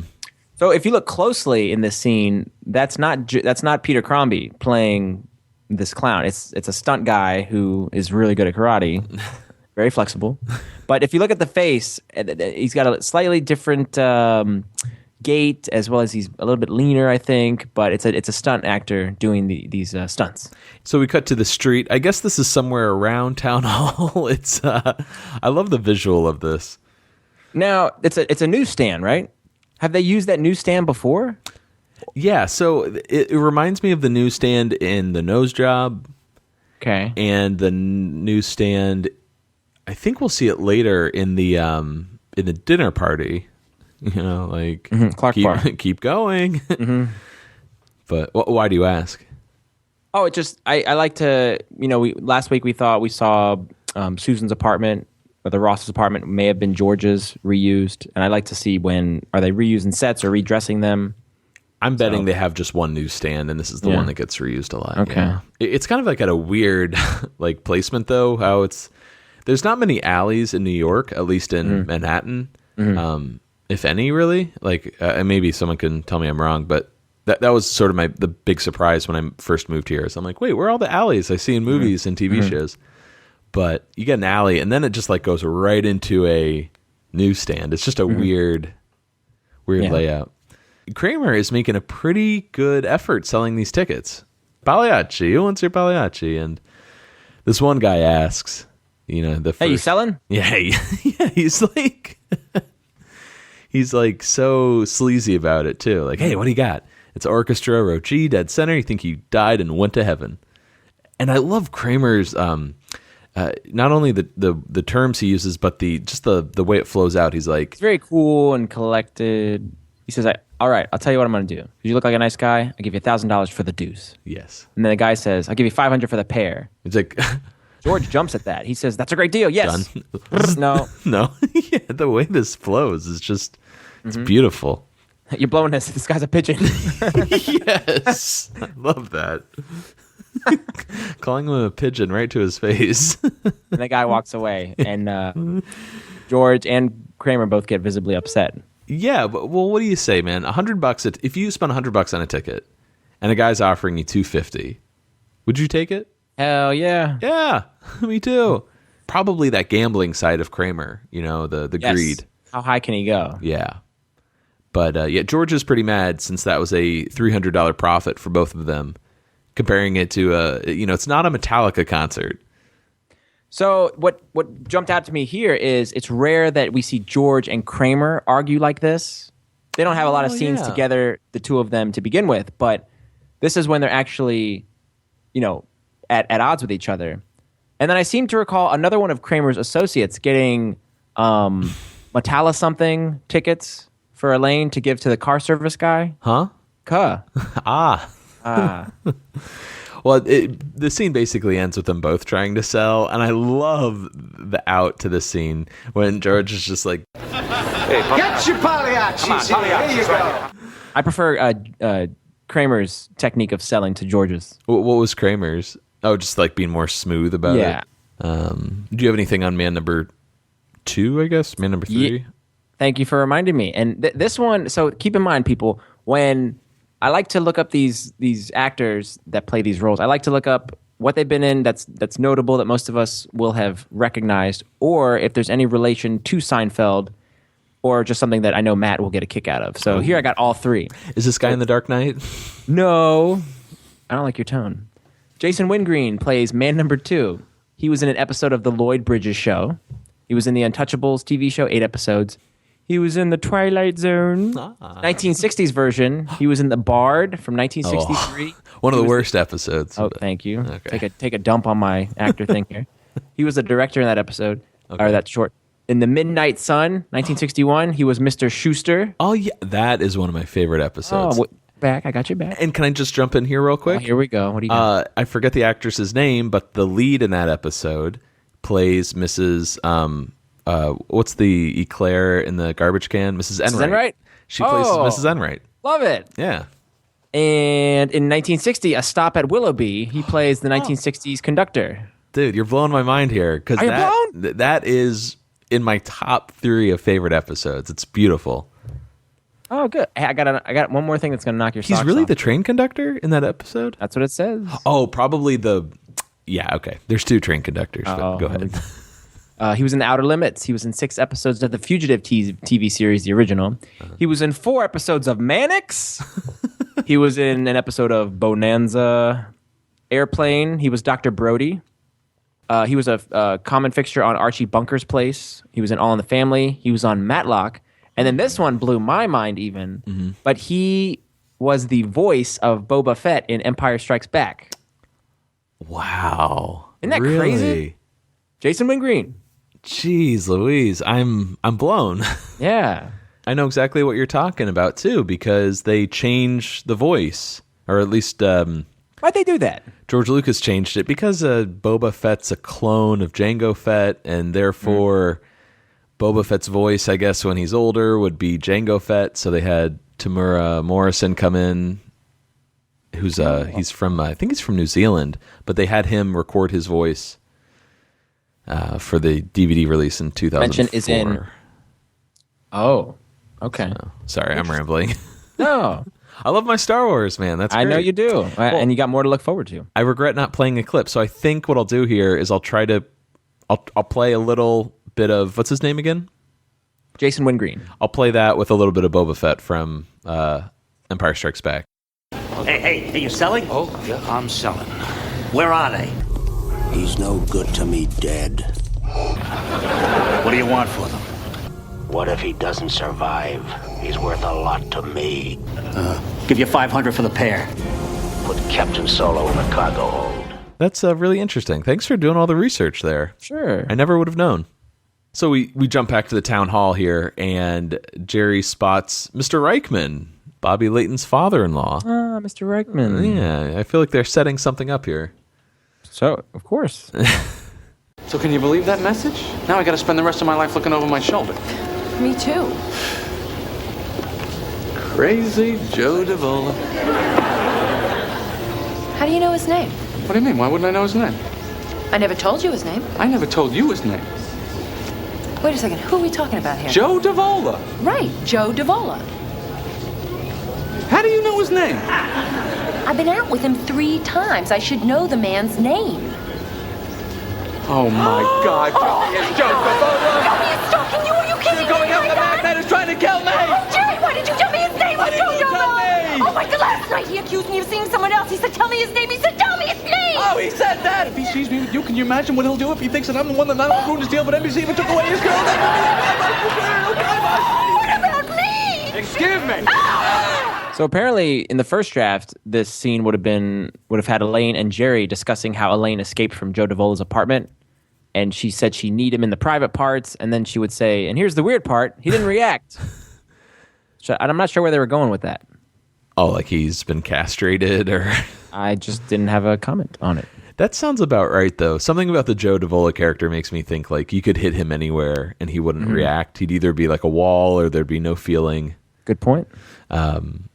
[SPEAKER 5] So if you look closely in this scene, that's not Peter Crombie playing this clown. It's a stunt guy who is really good at karate, very flexible. But if you look at the face, he's got a slightly different gait, as well as he's a little bit leaner, I think. But it's a stunt actor doing these stunts. So
[SPEAKER 6] we cut to the street. I guess this is somewhere around Town Hall. It's I love the visual of this.
[SPEAKER 5] Now it's a newsstand, right? Have they used that newsstand before?
[SPEAKER 6] Yeah, so it reminds me of the newsstand in The Nose Job.
[SPEAKER 5] Okay.
[SPEAKER 6] And the newsstand, I think we'll see it later in the dinner party.
[SPEAKER 5] Clark Bar.
[SPEAKER 6] Keep going. Mm-hmm. But why do you ask?
[SPEAKER 5] Oh, it just I like to last week we thought we saw Susan's apartment. Or the Ross's apartment may have been George's reused, and I'd like to see are they reusing sets or redressing them.
[SPEAKER 6] I'm betting they have just one newsstand, and this is the one that gets reused a lot.
[SPEAKER 5] Okay,
[SPEAKER 6] it's kind of like at a weird placement though. How there's not many alleys in New York, at least in Manhattan, if any, really. Maybe someone can tell me I'm wrong, but that was sort of the big surprise when I first moved here. So I'm like, wait, where are all the alleys I see in movies and TV shows? But you get an alley, and then it just goes right into a newsstand. It's just a weird layout. Kramer is making a pretty good effort selling these tickets. Pagliacci, who wants your Pagliacci? And this one guy asks, hey,
[SPEAKER 5] you selling?
[SPEAKER 6] Yeah, he's so sleazy about it too. Hey, what do you got? It's orchestra, row G, dead center. You think he died and went to heaven? And I love Kramer's. Not only the terms he uses, but the way it flows out. He's
[SPEAKER 5] it's very cool and collected. He says, all right, I'll tell you what I'm going to do. You look like a nice guy. I'll give you $1,000 for the deuce.
[SPEAKER 6] Yes.
[SPEAKER 5] And then the guy says, I'll give you $500 for the pair.
[SPEAKER 6] It's like
[SPEAKER 5] George jumps at that. He says, that's a great deal. Yes.
[SPEAKER 6] Done. No. Yeah, the way this flows is just it's beautiful.
[SPEAKER 5] You're blowing this guy's a pigeon.
[SPEAKER 6] Yes. I love that. Calling him a pigeon right to his face.
[SPEAKER 5] And the guy walks away, and George and Kramer both get visibly upset.
[SPEAKER 6] Yeah, but what do you say, man? $100 if you spend $100 on a ticket, and a guy's offering you $250, would you take it?
[SPEAKER 5] Hell yeah.
[SPEAKER 6] Yeah, me too. probably that gambling side of Kramer, the
[SPEAKER 5] Yes.
[SPEAKER 6] greed.
[SPEAKER 5] How high can he go?
[SPEAKER 6] Yeah. But George is pretty mad since that was a $300 profit for both of them, comparing it to, it's not a Metallica concert.
[SPEAKER 5] So what jumped out to me here is it's rare that we see George and Kramer argue like this. They don't have a lot of scenes together, the two of them, to begin with, but this is when they're actually, at odds with each other. And then I seem to recall another one of Kramer's associates getting Metallica something tickets for Elaine to give to the car service guy.
[SPEAKER 6] Huh? Well, the scene basically ends with them both trying to sell, and I love the out to this scene when George is just like,
[SPEAKER 7] Hey, get your Pagliacci's here. Here you go.
[SPEAKER 5] I prefer Kramer's technique of selling to George's.
[SPEAKER 6] what was Kramer's? Oh, just like being more smooth about
[SPEAKER 5] Yeah.
[SPEAKER 6] it. Do you have anything on man number 2, I guess? Man number 3?
[SPEAKER 5] Yeah. Thank you for reminding me. And this one, so keep in mind, people, when I like to look up these actors that play these roles, I like to look up what they've been in that's notable that most of us will have recognized, or if there's any relation to Seinfeld, or just something that I know Matt will get a kick out of. So here I got all 3.
[SPEAKER 6] Is this guy in The Dark Knight?
[SPEAKER 5] No, I don't like your tone. Jason Wingreen plays man number 2. He was in an episode of The Lloyd Bridges Show. He was in the Untouchables TV show, 8 episodes. He was in The Twilight Zone, 1960s version. He was in The Bard from 1963.
[SPEAKER 6] One of the worst episodes.
[SPEAKER 5] Oh, thank you.
[SPEAKER 6] Okay.
[SPEAKER 5] Take a dump on my actor thing here. He was a director in that episode, or that short. In The Midnight Sun, 1961, he was Mr. Schuster.
[SPEAKER 6] Oh, yeah. That is one of my favorite episodes.
[SPEAKER 5] Back. I got you back.
[SPEAKER 6] And can I just jump in here real quick?
[SPEAKER 5] Here we go. What do you got?
[SPEAKER 6] I forget the actress's name, but the lead in that episode plays Mrs. What's the eclair in the garbage can? Mrs. Enright.
[SPEAKER 5] Enright?
[SPEAKER 6] She plays Mrs. Enright.
[SPEAKER 5] Love it.
[SPEAKER 6] Yeah.
[SPEAKER 5] And in 1960, A Stop at Willoughby, he plays the 1960s conductor.
[SPEAKER 6] Dude, you're blowing my mind here. Because
[SPEAKER 5] Are you blown?
[SPEAKER 6] that is in my top 3 of favorite episodes. It's beautiful.
[SPEAKER 5] Oh, good. Hey, I got one more thing that's going to knock your
[SPEAKER 6] He's
[SPEAKER 5] socks
[SPEAKER 6] really
[SPEAKER 5] off.
[SPEAKER 6] the train conductor in that episode?
[SPEAKER 5] That's what it says.
[SPEAKER 6] Oh, probably yeah, okay. There's 2 train conductors, but go ahead.
[SPEAKER 5] He was in The Outer Limits. He was in 6 episodes of the Fugitive TV series, the original. He was in 4 episodes of Mannix. He was in an episode of Bonanza Airplane. He was Dr. Brody. He was a common fixture on Archie Bunker's Place. He was in All in the Family. He was on Matlock. And then this one blew my mind even. But he was the voice of Boba Fett in Empire Strikes Back.
[SPEAKER 6] Wow.
[SPEAKER 5] Isn't that
[SPEAKER 6] really?
[SPEAKER 5] crazy? Jason Wingreen.
[SPEAKER 6] Jeez Louise, I'm blown.
[SPEAKER 5] Yeah.
[SPEAKER 6] I know exactly what you're talking about too, because they changed the voice, or at least
[SPEAKER 5] Why'd they do that?
[SPEAKER 6] George Lucas changed it because Boba Fett's a clone of Jango Fett, and therefore Boba Fett's voice, I guess, when he's older, would be Jango Fett. So they had Tamura Morrison come in, who's he's from I think he's from New Zealand, but they had him record his voice for the DVD release in 2004.
[SPEAKER 5] Mention is in. Oh, okay.
[SPEAKER 6] Sorry, I'm rambling.
[SPEAKER 5] No,
[SPEAKER 6] I love my Star Wars, man. That's
[SPEAKER 5] I know
[SPEAKER 6] great.
[SPEAKER 5] you do, and you got more to look forward to.
[SPEAKER 6] I regret not playing a clip, so I think what I'll do here is I'll play a little bit of what's his name again?
[SPEAKER 5] Jason Wingreen.
[SPEAKER 6] I'll play that with a little bit of Boba Fett from Empire Strikes Back.
[SPEAKER 9] Hey, are you selling?
[SPEAKER 4] Oh, yeah, I'm selling.
[SPEAKER 9] Where are they?
[SPEAKER 10] He's no good to me dead.
[SPEAKER 9] What do you want for them?
[SPEAKER 10] What if he doesn't survive? He's worth a lot to me.
[SPEAKER 9] Give you $500 for the pair.
[SPEAKER 10] Put Captain Solo in the cargo hold.
[SPEAKER 6] That's really interesting. Thanks for doing all the research there.
[SPEAKER 5] Sure.
[SPEAKER 6] I never would have known. So we jump back to the town hall here, and Jerry spots Mr. Reichman, Bobby Layton's father-in-law.
[SPEAKER 5] Ah, Mr. Reichman.
[SPEAKER 6] Yeah, I feel like they're setting something up here.
[SPEAKER 5] So, of course.
[SPEAKER 1] So can you believe that message? Now I gotta spend the rest of my life looking over my shoulder.
[SPEAKER 3] Me too.
[SPEAKER 1] Crazy Joe Davola.
[SPEAKER 3] How do you know his name?
[SPEAKER 1] What do you mean? Why wouldn't I know his name?
[SPEAKER 3] I never told you his name.
[SPEAKER 1] I never told you his name.
[SPEAKER 3] Wait a second. Who are we talking about here?
[SPEAKER 1] Joe Davola.
[SPEAKER 3] Right, Joe Davola.
[SPEAKER 1] How do you know his name?
[SPEAKER 3] I've been out with him 3 times. I should know the man's name.
[SPEAKER 1] Oh my God, Joey, it's Joe Davola!
[SPEAKER 3] Joey is stalking you. Are you kidding me?
[SPEAKER 1] Going after the man that is trying to kill me!
[SPEAKER 3] Oh, Jerry, why did you tell me his name was Joe Davola? Oh my God, last night he accused me of seeing someone else. He said, tell me his name. He said, tell me his name.
[SPEAKER 1] Oh, he said that! If he sees me with you, can you imagine what he'll do if he thinks that I'm the one that not only ruined his deal, but NBC even took away his girl?
[SPEAKER 3] What about me?
[SPEAKER 1] Excuse me!
[SPEAKER 5] So apparently, in the first draft, this scene would have had Elaine and Jerry discussing how Elaine escaped from Joe Davola's apartment, and she said she need him in the private parts, and then she would say, "And here's the weird part: he didn't react." So I'm not sure where they were going with that.
[SPEAKER 6] Oh, like he's been castrated, or
[SPEAKER 5] I just didn't have a comment on it.
[SPEAKER 6] that sounds about right, though. Something about the Joe Davola character makes me think like you could hit him anywhere and he wouldn't react. He'd either be like a wall or there'd be no feeling.
[SPEAKER 5] Good point.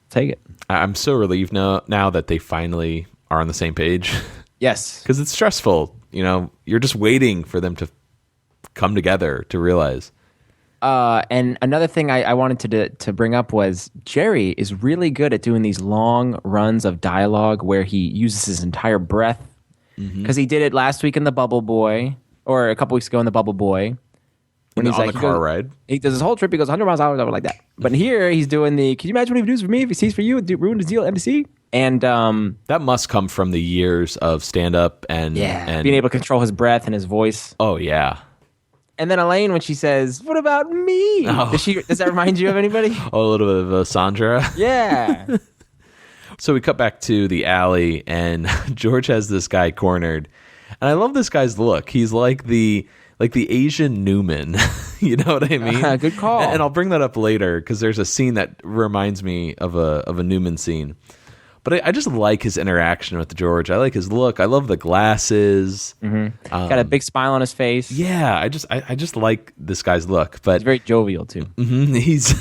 [SPEAKER 5] Take it.
[SPEAKER 6] I'm so relieved now that they finally are on the same page.
[SPEAKER 5] Yes.
[SPEAKER 6] Because it's stressful. You know, you're just waiting for them to come together to realize.
[SPEAKER 5] And another thing I wanted to bring up was Jerry is really good at doing these long runs of dialogue where he uses his entire breath. Because he did it last week in The Bubble Boy, or a couple weeks ago in The Bubble Boy. When
[SPEAKER 6] on the car ride.
[SPEAKER 5] He does his whole trip. He goes 100 miles an hour like that. But here he's doing the, can you imagine what he would do for me if he sees for you, ruin his deal at NBC? And
[SPEAKER 6] that must come from the years of stand-up and
[SPEAKER 5] being able to control his breath and his voice.
[SPEAKER 6] Oh, yeah.
[SPEAKER 5] And then Elaine, when she says, what about me?
[SPEAKER 6] Oh.
[SPEAKER 5] Does that remind you of anybody?
[SPEAKER 6] Oh, a little bit of Sandra.
[SPEAKER 5] Yeah.
[SPEAKER 6] So we cut back to the alley, and George has this guy cornered. And I love this guy's look. He's like the Asian Newman. You know what I mean?
[SPEAKER 5] Good call.
[SPEAKER 6] And I'll bring that up later because there's a scene that reminds me of a Newman scene. But I just like his interaction with George. I like his look. I love the glasses.
[SPEAKER 5] Got a big smile on his face.
[SPEAKER 6] Yeah, I just like this guy's look. But
[SPEAKER 5] he's very jovial too.
[SPEAKER 6] He's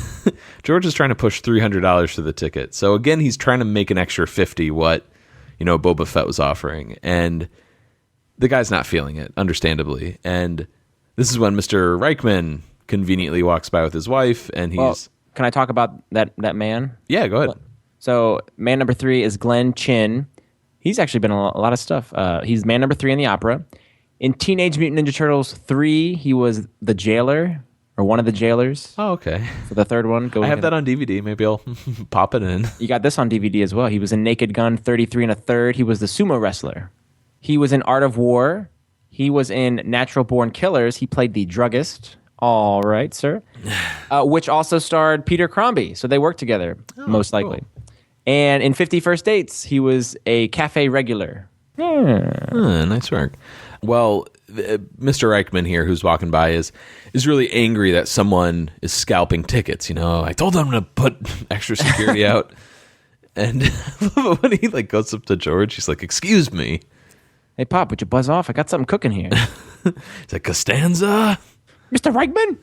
[SPEAKER 6] George is trying to push $300 for the ticket. So again, he's trying to make an extra 50 what Boba Fett was offering, and the guy's not feeling it, understandably. And this is when Mr. Reichman conveniently walks by with his wife, and he's.
[SPEAKER 5] Well, can I talk about that man?
[SPEAKER 6] Yeah, go ahead.
[SPEAKER 5] So man number 3 is Glenn Chin. He's actually been in a lot of stuff. He's man number 3 in the opera. In Teenage Mutant Ninja Turtles 3, he was the jailer, or one of the jailers.
[SPEAKER 6] Oh, okay.
[SPEAKER 5] For the third one.
[SPEAKER 6] I have that on DVD. Maybe I'll pop it in.
[SPEAKER 5] You got this on DVD as well. He was in Naked Gun 33 1/3. He was the sumo wrestler. He was in Art of War. He was in Natural Born Killers. He played the druggist. All right, sir. Which also starred Peter Crombie. So they worked together, most likely. Cool. And in 50 First Dates, he was a cafe regular.
[SPEAKER 6] Nice work. Well, Mr. Reichman here, who's walking by, is really angry that someone is scalping tickets. I told them to put extra security out. And when he goes up to George, he's like, "Excuse me."
[SPEAKER 5] "Hey, Pop, would you buzz off? I got something cooking here."
[SPEAKER 6] He's like, "Costanza?"
[SPEAKER 5] "Mr. Reichman?"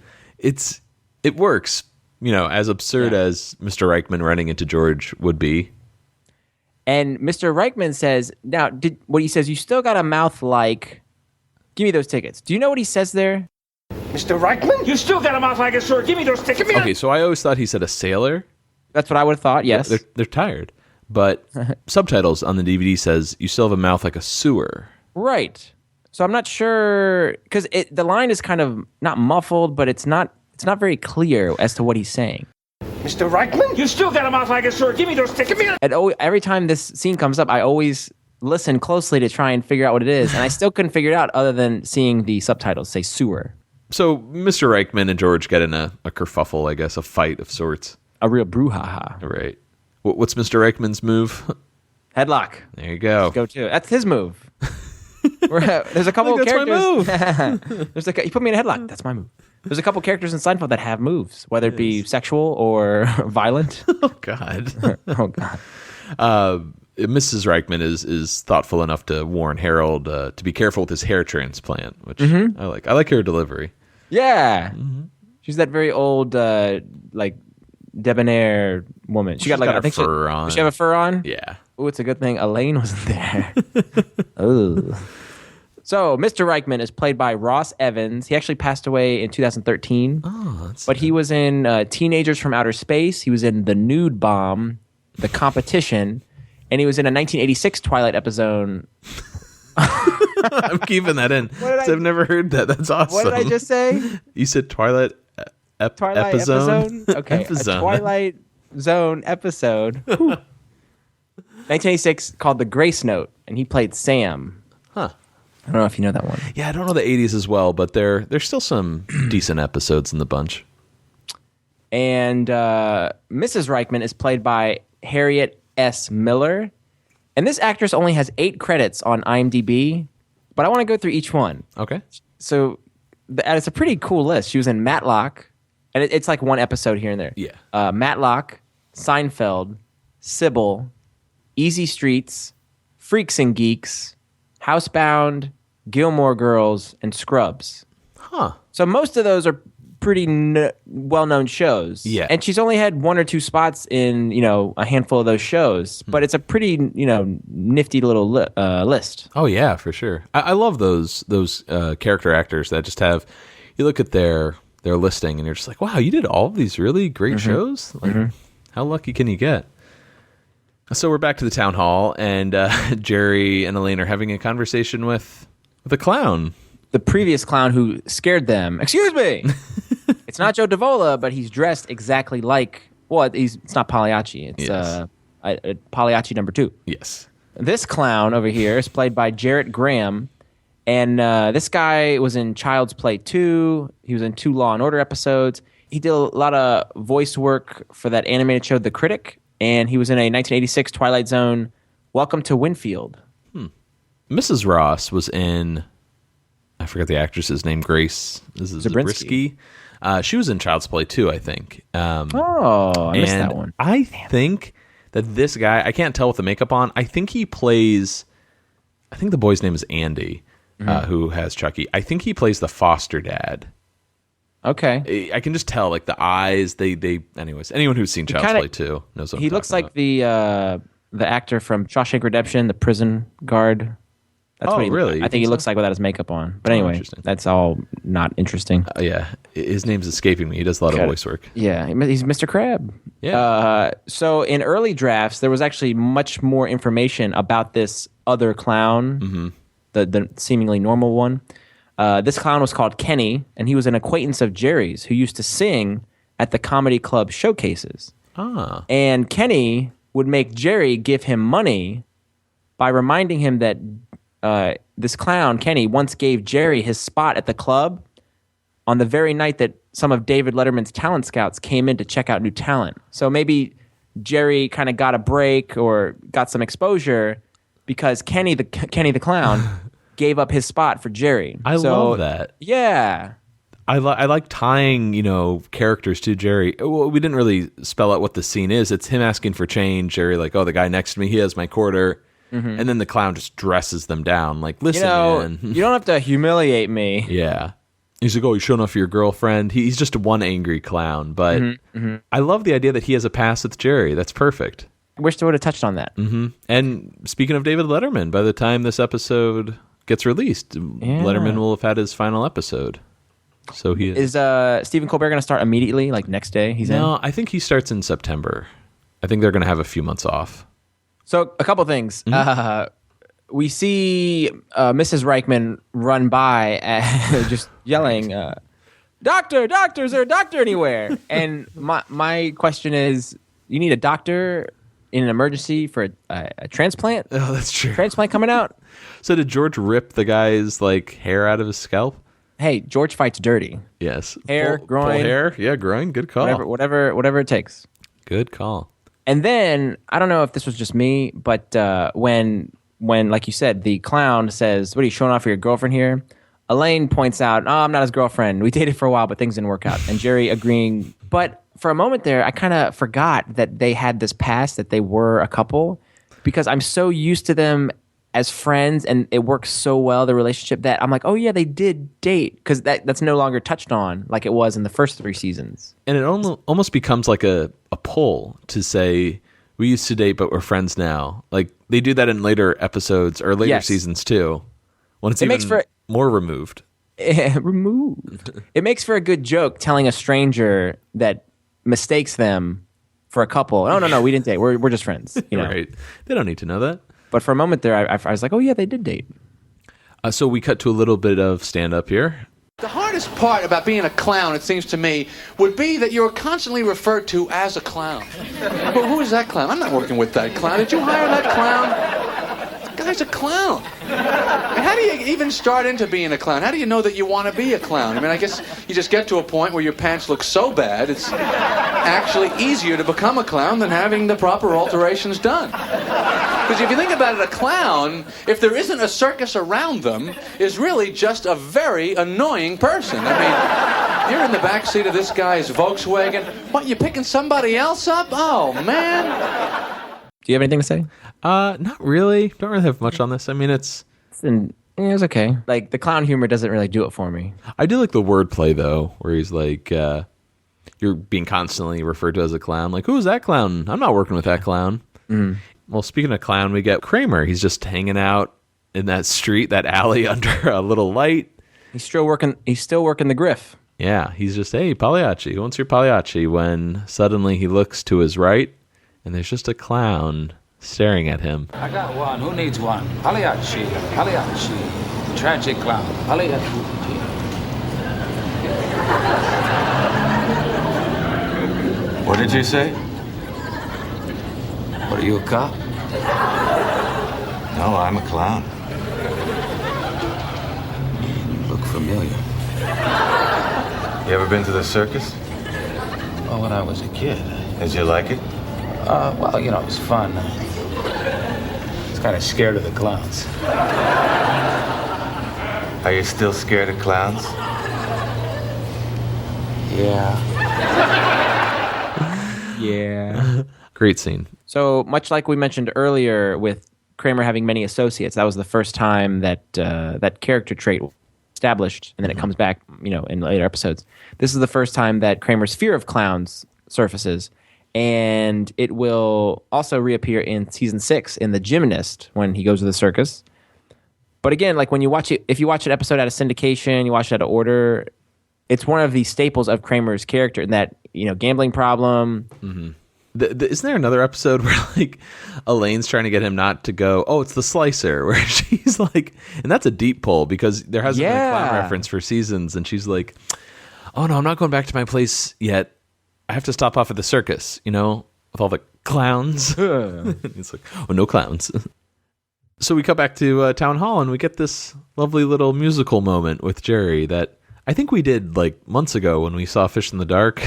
[SPEAKER 6] It works. As absurd as Mr. Reichman running into George would be.
[SPEAKER 5] And Mr. Reichman says, he says, "You still got a mouth like, give me those tickets." Do you know what he says there?
[SPEAKER 7] Mr. Reichman? You still got a mouth like a sword. Give me those tickets.
[SPEAKER 6] Okay, so I always thought he said a sailor.
[SPEAKER 5] That's what I would have thought, yes.
[SPEAKER 6] They're tired. But subtitles on the DVD says, "You still have a mouth like a sewer."
[SPEAKER 5] Right. So I'm not sure, because the line is kind of not muffled, but it's not very clear as to what he's saying.
[SPEAKER 7] Mr. Reichman? You still got a mouth like a sword. Give me those tickets.
[SPEAKER 5] And every time this scene comes up, I always listen closely to try and figure out what it is, and I still couldn't figure it out other than seeing the subtitles say sewer.
[SPEAKER 6] So Mr. Reichman and George get in a kerfuffle, I guess, a fight of sorts.
[SPEAKER 5] A real brouhaha.
[SPEAKER 6] Right. What's Mr. Reichman's move?
[SPEAKER 5] Headlock.
[SPEAKER 6] There you go.
[SPEAKER 5] Let's go to. That's his move. There's a couple of characters.
[SPEAKER 6] That's my move.
[SPEAKER 5] He put me in a headlock. That's my move. There's a couple characters in Seinfeld that have moves, whether it be sexual or violent.
[SPEAKER 6] Oh, God.
[SPEAKER 5] Oh, God.
[SPEAKER 6] Mrs. Reichman is thoughtful enough to warn Harold to be careful with his hair transplant, which I like. I like her delivery.
[SPEAKER 5] Yeah. She's that very old, debonair woman. She's got
[SPEAKER 6] a fur on.
[SPEAKER 5] Does she have a fur on?
[SPEAKER 6] Yeah.
[SPEAKER 5] Oh, it's a good thing Elaine wasn't there. Oh. So, Mr. Reichman is played by Ross Evans. He actually passed away in 2013.
[SPEAKER 6] Oh,
[SPEAKER 5] but he was in Teenagers from Outer Space. He was in The Nude Bomb, The Competition, and he was in a 1986 Twilight episode.
[SPEAKER 6] I'm keeping that in. I've never heard that. That's awesome.
[SPEAKER 5] What did I just say?
[SPEAKER 6] You said Twilight episode?
[SPEAKER 5] Okay,
[SPEAKER 6] Epizone.
[SPEAKER 5] a Twilight Zone episode. 1986 called The Grace Note, and he played Sam.
[SPEAKER 6] Huh.
[SPEAKER 5] I don't know if you know that one.
[SPEAKER 6] Yeah, I don't know the 80s as well, but there's still some decent episodes in the bunch.
[SPEAKER 5] And Mrs. Reichman is played by Harriet S. Miller. And this actress only has 8 credits on IMDb, but I want to go through each one.
[SPEAKER 6] Okay.
[SPEAKER 5] So it's a pretty cool list. She was in Matlock, and it's like one episode here and there.
[SPEAKER 6] Yeah.
[SPEAKER 5] Matlock, Seinfeld, Sybil, Easy Streets, Freaks and Geeks, Housebound, Gilmore Girls, and Scrubs.
[SPEAKER 6] Huh.
[SPEAKER 5] So most of those are pretty well-known shows.
[SPEAKER 6] Yeah.
[SPEAKER 5] And she's only had 1 or 2 spots in, a handful of those shows. But it's a pretty, nifty little list.
[SPEAKER 6] Oh, yeah, for sure. I love those character actors that just have, you look at their listing and you're just like, wow, you did all of these really great shows? Like, how lucky can you get? So we're back to the town hall, and Jerry and Elaine are having a conversation with a clown.
[SPEAKER 5] The previous clown who scared them. Excuse me! It's not Joe Davola, but he's dressed exactly like... Well, it's not Pagliacci. It's
[SPEAKER 6] Yes.
[SPEAKER 5] Pagliacci number 2.
[SPEAKER 6] Yes.
[SPEAKER 5] This clown over here is played by Jarrett Graham, and this guy was in Child's Play 2. He was in 2 Law and Order episodes. He did a lot of voice work for that animated show, The Critic, and he was in a 1986 Twilight Zone, Welcome to Winfield.
[SPEAKER 6] Mrs. Ross was in... I forget the actress's name. Grace Zabriskie. She was in Child's Play 2, I think.
[SPEAKER 5] I missed that one.
[SPEAKER 6] I think that this guy, I can't tell with the makeup on, I think he plays, I think the boy's name is Andy, who has Chucky. I think he plays the foster dad.
[SPEAKER 5] Okay.
[SPEAKER 6] I can just tell, like, the eyes, anyways, anyone who's seen Child's Play 2 knows what
[SPEAKER 5] he
[SPEAKER 6] I'm
[SPEAKER 5] looks
[SPEAKER 6] talking
[SPEAKER 5] like the actor from Shawshank Redemption, the prison guard. That's what
[SPEAKER 6] really?
[SPEAKER 5] I think he looks like without his makeup on. But anyway, that's all not interesting.
[SPEAKER 6] Yeah, his name's escaping me. He does a lot of voice work.
[SPEAKER 5] Yeah, he's Mr. Crab.
[SPEAKER 6] Yeah.
[SPEAKER 5] So in early drafts, there was actually much more information about this other clown, the seemingly normal one. This clown was called Kenny, and he was an acquaintance of Jerry's who used to sing at the comedy club showcases. And Kenny would make Jerry give him money by reminding him that this clown, Kenny, once gave Jerry his spot at the club on the very night that some of David Letterman's talent scouts came in to check out new talent. So maybe Jerry kind of got a break or got some exposure because Kenny the clown gave up his spot for Jerry.
[SPEAKER 6] I love that.
[SPEAKER 5] Yeah.
[SPEAKER 6] I like tying, characters to Jerry. Well, we didn't really spell out what the scene is. It's him asking for change. Jerry like, oh, the guy next to me, he has my quarter. And then the clown just dresses them down. Like, listen, man.
[SPEAKER 5] You don't have to humiliate me.
[SPEAKER 6] Yeah. He's like, oh, you're showing off your girlfriend. He's just one angry clown. But I love the idea that he has a past with Jerry. That's perfect.
[SPEAKER 5] I wish they would have touched on that.
[SPEAKER 6] And speaking of David Letterman, by the time this episode gets released, Letterman will have had his final episode. So he
[SPEAKER 5] is Stephen Colbert going to start immediately, like next day?
[SPEAKER 6] No, I think he starts in September. I think they're going to have a few months off.
[SPEAKER 5] So a couple things. We see Mrs. Reichman run by just yelling, "Doctor, doctor, is there a doctor anywhere?" And my question is, you need a doctor in an emergency for a transplant?
[SPEAKER 6] Oh, that's true.
[SPEAKER 5] Transplant coming out?
[SPEAKER 6] So did George rip the guy's hair out of his scalp?
[SPEAKER 5] Hey, George fights dirty.
[SPEAKER 6] Yes.
[SPEAKER 5] Hair, groin.
[SPEAKER 6] Pull hair. Yeah, groin. Good call.
[SPEAKER 5] Whatever it takes.
[SPEAKER 6] Good call.
[SPEAKER 5] And then, I don't know if this was just me, but when, like you said, the clown says, what are you showing off for your girlfriend here? Elaine points out, oh, I'm not his girlfriend. We dated for a while, but things didn't work out. And Jerry agreeing. But for a moment there, I kind of forgot that they had this past, that they were a couple, because I'm so used to them as friends, and it works so well, the relationship, that I'm like, oh yeah, they did date, because that's no longer touched on like it was in the first 3 seasons.
[SPEAKER 6] And it almost becomes like a pull to say, we used to date, but we're friends now. Like, they do that in later episodes or later seasons too, when it's even more removed.
[SPEAKER 5] Removed. It makes for a good joke, telling a stranger that mistakes them for a couple. Oh, no, we didn't date. We're just friends.
[SPEAKER 6] Right. They don't need to know that.
[SPEAKER 5] But for a moment there, I was like, oh, yeah, they did date.
[SPEAKER 6] So we cut to a little bit of stand-up here.
[SPEAKER 1] The hardest part about being a clown, it seems to me, would be that you're constantly referred to as a clown. Well, who is that clown? I'm not working with that clown. Did you hire that clown? The guy's a clown. How do you even start into being a clown? How do you know that you want to be a clown? I mean, I guess you just get to a point where your pants look so bad, it's actually easier to become a clown than having the proper alterations done. Because if you think about it, a clown, if there isn't a circus around them, is really just a very annoying person. I mean, you're in the backseat of this guy's Volkswagen. What, you picking somebody else up? Oh, man.
[SPEAKER 5] Do you have anything to say?
[SPEAKER 6] Not really. Don't really have much on this. I mean, it's
[SPEAKER 5] okay. Like, the clown humor doesn't really do it for me.
[SPEAKER 6] I do like the wordplay, though, where he's like, you're being constantly referred to as a clown. Like, who is that clown? I'm not working with that clown.
[SPEAKER 5] Mm.
[SPEAKER 6] Well, speaking of clown, we get Kramer. He's just hanging out in that street, that alley under a little light.
[SPEAKER 5] He's still working the griff.
[SPEAKER 6] Yeah, he's just, hey, Pagliacci, who wants your Pagliacci? When suddenly he looks to his right, and there's just a clown staring at him.
[SPEAKER 7] I got one. Who needs one? Pagliacci. Pagliacci. Tragic clown. Pagliacci.
[SPEAKER 8] What did you say?
[SPEAKER 7] What, are you a cop?
[SPEAKER 8] No, I'm a clown.
[SPEAKER 7] You look familiar.
[SPEAKER 8] You ever been to the circus?
[SPEAKER 7] Oh, when I was a kid.
[SPEAKER 8] Did you like it?
[SPEAKER 7] Well, you know, it was fun. I was kind of scared of the clowns.
[SPEAKER 8] Are you still scared of clowns?
[SPEAKER 7] Yeah.
[SPEAKER 5] Yeah.
[SPEAKER 6] Great scene.
[SPEAKER 5] So, much like we mentioned earlier with Kramer having many associates, that was the first time that that character trait was established, and then it comes back, in later episodes. This is the first time that Kramer's fear of clowns surfaces, and it will also reappear in season 6 in The Gymnast when he goes to the circus. But again, like when you watch it, if you watch an episode out of syndication, you watch it out of order, it's one of the staples of Kramer's character in that, gambling problem.
[SPEAKER 6] Mm-hmm. Isn't there another episode where like Elaine's trying to get him not to go, oh, it's the slicer, where she's like, and that's a deep pull because there hasn't been a clown reference for seasons, and she's like, oh no, I'm not going back to my place yet. I have to stop off at the circus, with all the clowns. It's like, oh, no clowns. So we cut back to Town Hall, and we get this lovely little musical moment with Jerry that I think we did like months ago when we saw Fish in the Dark.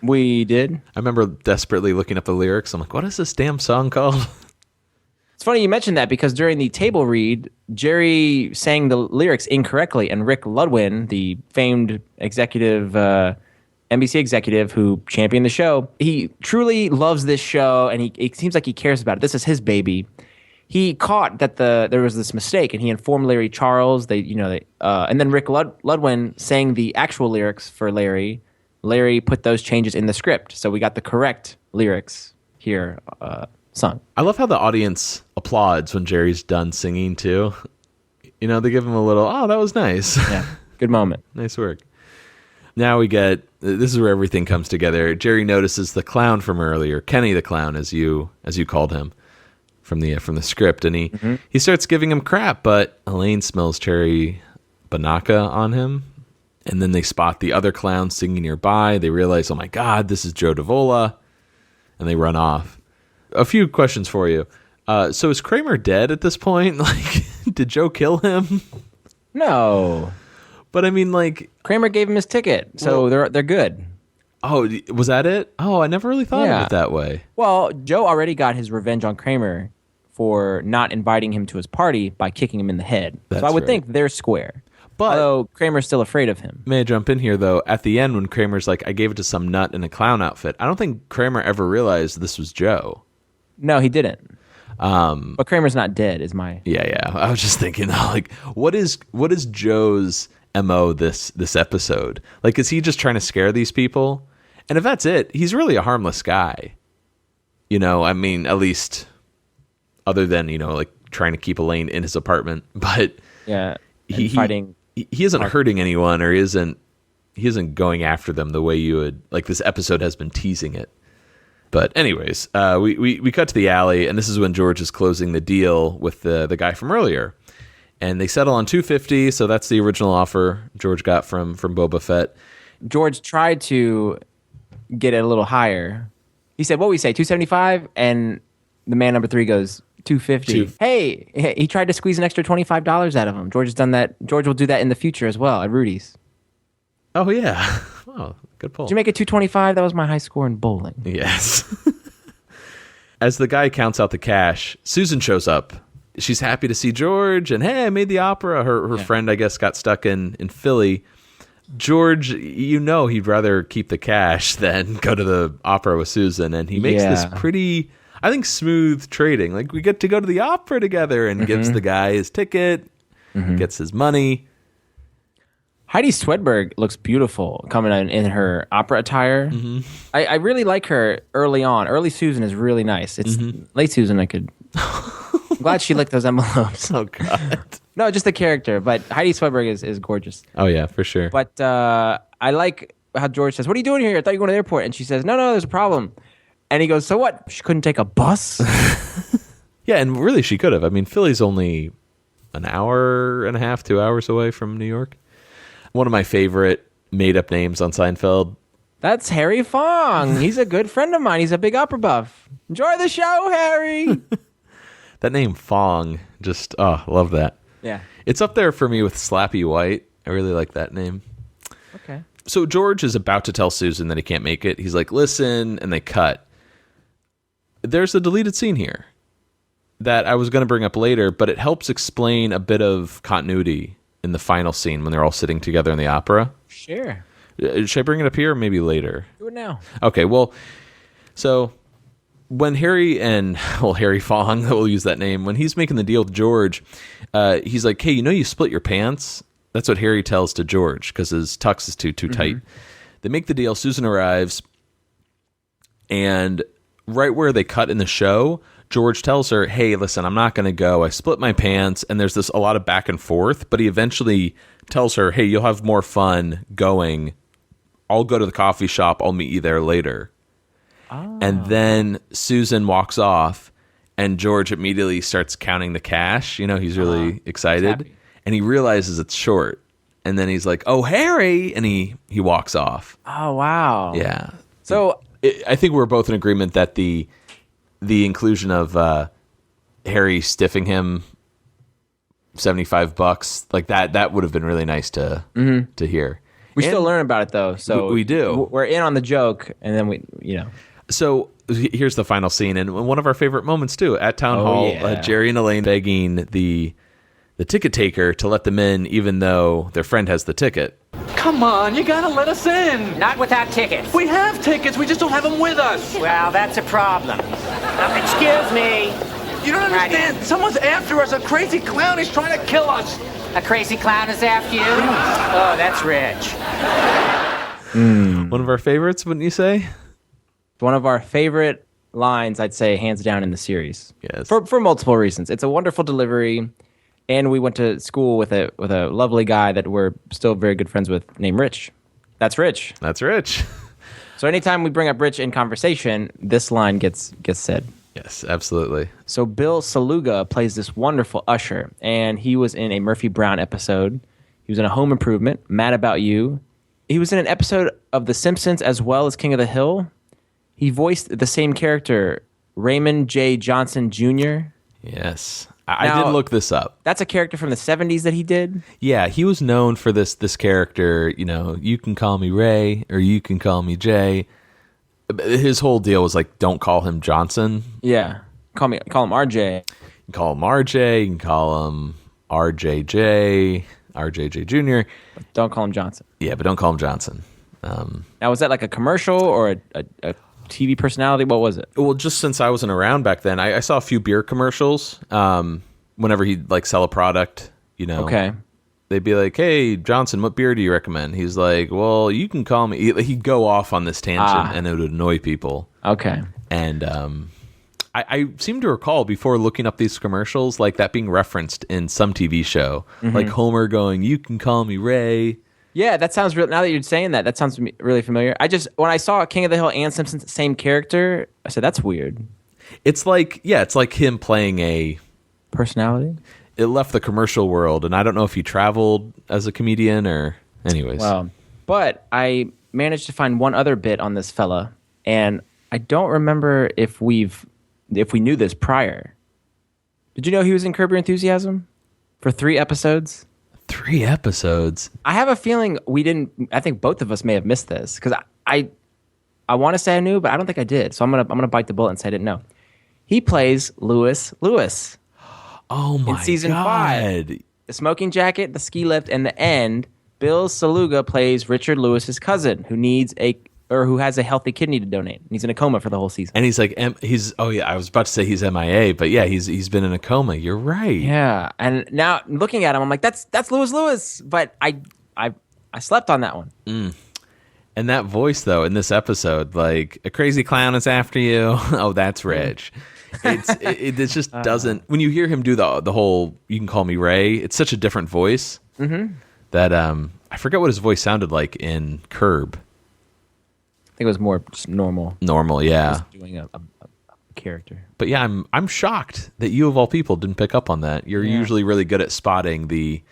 [SPEAKER 5] We did.
[SPEAKER 6] I remember desperately looking up the lyrics. I'm like, what is this damn song called?
[SPEAKER 5] It's funny you mentioned that because during the table read, Jerry sang the lyrics incorrectly, and Rick Ludwin, the famed executive, NBC executive who championed the show, he truly loves this show, and it seems like he cares about it. This is his baby. He caught that there was this mistake, and he informed Larry Charles. And then Rick Ludwin sang the actual lyrics for Larry. Larry put those changes in the script, so we got the correct lyrics here sung.
[SPEAKER 6] I love how the audience applauds when Jerry's done singing too. They give him a little, oh, that was nice.
[SPEAKER 5] Yeah, good moment.
[SPEAKER 6] Nice work. Now this is where everything comes together. Jerry notices the clown from earlier, Kenny the clown, as you called him from the script, and he starts giving him crap, but Elaine smells cherry banaka on him. And then they spot the other clown singing nearby. They realize, oh my God, this is Joe Davola. And they run off. A few questions for you. So is Kramer dead at this point? Like, did Joe kill him?
[SPEAKER 5] No.
[SPEAKER 6] But I mean, like,
[SPEAKER 5] Kramer gave him his ticket, so they're good.
[SPEAKER 6] Oh, was that it? Oh, I never really thought of it that way.
[SPEAKER 5] Well, Joe already got his revenge on Kramer for not inviting him to his party by kicking him in the head. So I would think they're square. But although Kramer's still afraid of him.
[SPEAKER 6] May I jump in here, though? At the end, when Kramer's like, I gave it to some nut in a clown outfit, I don't think Kramer ever realized this was Joe.
[SPEAKER 5] No, he didn't. But Kramer's not dead, is my...
[SPEAKER 6] Yeah. I was just thinking, like, what is Joe's MO this episode? Like, is he just trying to scare these people? And if that's it, he's really a harmless guy. I mean, at least other than, like, trying to keep Elaine in his apartment. But...
[SPEAKER 5] Yeah, fighting...
[SPEAKER 6] He isn't hurting anyone, or he isn't going after them the way you would, like this episode has been teasing it. But anyways, we cut to the alley, and this is when George is closing the deal with the guy from earlier. And they settle on $250, so that's the original offer George got from Boba Fett.
[SPEAKER 5] George tried to get it a little higher. He said, what we say, $275? And the man number 3 goes, $250. Hey, he tried to squeeze an extra $25 out of him. George has done that. George will do that in the future as well at Rudy's.
[SPEAKER 6] Oh, yeah. Oh, good pull.
[SPEAKER 5] Did you make it $225? That was my high score in bowling.
[SPEAKER 6] Yes. As the guy counts out the cash, Susan shows up. She's happy to see George, and hey, I made the opera. Her friend, I guess, got stuck in Philly. George, he'd rather keep the cash than go to the opera with Susan, and he makes this pretty, I think, smooth trading. Like, we get to go to the opera together, and gives the guy his ticket, gets his money.
[SPEAKER 5] Heidi Swedberg looks beautiful coming in her opera attire. I really like her early on. Early Susan is really nice. It's late Susan I'm glad she licked those envelopes.
[SPEAKER 6] Oh, God.
[SPEAKER 5] No, just the character. But Heidi Swedberg is gorgeous.
[SPEAKER 6] Oh, yeah, for sure.
[SPEAKER 5] But I like how George says, what are you doing here? I thought you were going to the airport. And she says, no, there's a problem. And he goes, so what? She couldn't take a bus?
[SPEAKER 6] Yeah, and really she could have. I mean, Philly's only an hour and a half, 2 hours away from New York. One of my favorite made-up names on Seinfeld.
[SPEAKER 5] That's Harry Fong. He's a good friend of mine. He's a big opera buff. Enjoy the show, Harry.
[SPEAKER 6] That name Fong, just, love that.
[SPEAKER 5] Yeah.
[SPEAKER 6] It's up there for me with Slappy White. I really like that name.
[SPEAKER 5] Okay.
[SPEAKER 6] So George is about to tell Susan that he can't make it. He's like, listen, and they cut. There's a deleted scene here that I was going to bring up later, but it helps explain a bit of continuity in the final scene when they're all sitting together in the opera.
[SPEAKER 5] Sure.
[SPEAKER 6] Should I bring it up here or maybe later?
[SPEAKER 5] Do it now.
[SPEAKER 6] Okay, well, so when Harry Fong, we'll use that name, when he's making the deal with George, he's like, hey, you split your pants? That's what Harry tells to George because his tux is too tight. They make the deal. Susan arrives, and right where they cut in the show, George tells her, hey, listen, I'm not going to go. I split my pants, and there's a lot of back and forth, but he eventually tells her, hey, you'll have more fun going. I'll go to the coffee shop. I'll meet you there later. Oh. And then Susan walks off, and George immediately starts counting the cash. He's really excited, and he realizes it's short. And then he's like, oh, Harry, and he walks off.
[SPEAKER 5] Oh, wow.
[SPEAKER 6] Yeah.
[SPEAKER 5] So
[SPEAKER 6] I think we're both in agreement that the inclusion of Harry stiffing him $75, like that would have been really nice to hear.
[SPEAKER 5] We still learn about it though, so
[SPEAKER 6] we do.
[SPEAKER 5] We're in on the joke, and then we.
[SPEAKER 6] So here's the final scene, and one of our favorite moments too at Town Hall. Jerry and Elaine begging the ticket taker to let them in, even though their friend has the ticket.
[SPEAKER 1] Come on, you gotta let us in.
[SPEAKER 9] Not without tickets.
[SPEAKER 1] We have tickets, we just don't have them with us.
[SPEAKER 9] Well, that's a problem. Excuse me.
[SPEAKER 1] You don't understand. Someone's after us. A crazy clown is trying to kill us.
[SPEAKER 9] A crazy clown is after you? Oh, that's rich.
[SPEAKER 6] One of our favorites, wouldn't you say?
[SPEAKER 5] One of our favorite lines, I'd say, hands down in the series.
[SPEAKER 6] Yes.
[SPEAKER 5] For multiple reasons. It's a wonderful delivery, and we went to school with a lovely guy that we're still very good friends with named Rich. That's Rich.
[SPEAKER 6] That's Rich.
[SPEAKER 5] So anytime we bring up Rich in conversation, this line gets said.
[SPEAKER 6] Yes, absolutely.
[SPEAKER 5] So Bill Saluga plays this wonderful usher, and he was in a Murphy Brown episode. He was in a Home Improvement, Mad About You. He was in an episode of The Simpsons as well as King of the Hill. He voiced the same character, Raymond J. Johnson Jr.
[SPEAKER 6] Yes. I did look this up.
[SPEAKER 5] That's a character from the 70s that he did?
[SPEAKER 6] Yeah, he was known for this character, you can call me Ray or you can call me Jay. His whole deal was like, don't call him Johnson.
[SPEAKER 5] Yeah. Call him RJ.
[SPEAKER 6] You can call him RJ, you can call him RJJ, RJJ Jr.
[SPEAKER 5] But don't call him Johnson.
[SPEAKER 6] Yeah, but don't call him Johnson.
[SPEAKER 5] Now, was that like a commercial or a TV personality? What was it?
[SPEAKER 6] Well, just since I wasn't around back then, I saw a few beer commercials. Whenever he'd like sell a product,
[SPEAKER 5] Okay.
[SPEAKER 6] They'd be like, hey, Johnson, what beer do you recommend? He's like, well, you can call me. He'd go off on this tangent and it would annoy people.
[SPEAKER 5] Okay.
[SPEAKER 6] And I seem to recall before looking up these commercials, like that being referenced in some TV show. Like Homer going, you can call me Ray.
[SPEAKER 5] Yeah, that sounds real. Now that you're saying that sounds really familiar. When I saw King of the Hill and Simpsons, same character, I said, that's weird.
[SPEAKER 6] It's like him playing a
[SPEAKER 5] personality.
[SPEAKER 6] it left the commercial world, and I don't know if he traveled as a comedian or anyways.
[SPEAKER 5] Wow. But I managed to find one other bit on this fella, and I don't remember if we knew this prior. Did you know he was in Curb Your Enthusiasm for 3 episodes?
[SPEAKER 6] 3 episodes?
[SPEAKER 5] I have a feeling we didn't. I think both of us may have missed this because I want to say I knew, but I don't think I did. So I'm gonna bite the bullet and say I didn't know. He plays Lewis.
[SPEAKER 6] Oh my god!
[SPEAKER 5] In season 5, the smoking jacket, the ski lift, and the end. Bill Saluga plays Richard Lewis's cousin, who has a healthy kidney to donate. He's in a coma for the whole season.
[SPEAKER 6] And he's like, I was about to say he's MIA, but yeah, he's been in a coma. You're right.
[SPEAKER 5] Yeah, and now looking at him, I'm like, that's Lewis, but I slept on that one.
[SPEAKER 6] And that voice though in this episode, like a crazy clown is after you. Oh, that's Rich. It just doesn't. When you hear him do the whole "you can call me Ray," it's such a different voice that I forget what his voice sounded like in Curb.
[SPEAKER 5] I think it was more just normal.
[SPEAKER 6] Normal, yeah.
[SPEAKER 5] Just doing a character.
[SPEAKER 6] But yeah, I'm shocked that you of all people didn't pick up on that. You're usually really good at spotting the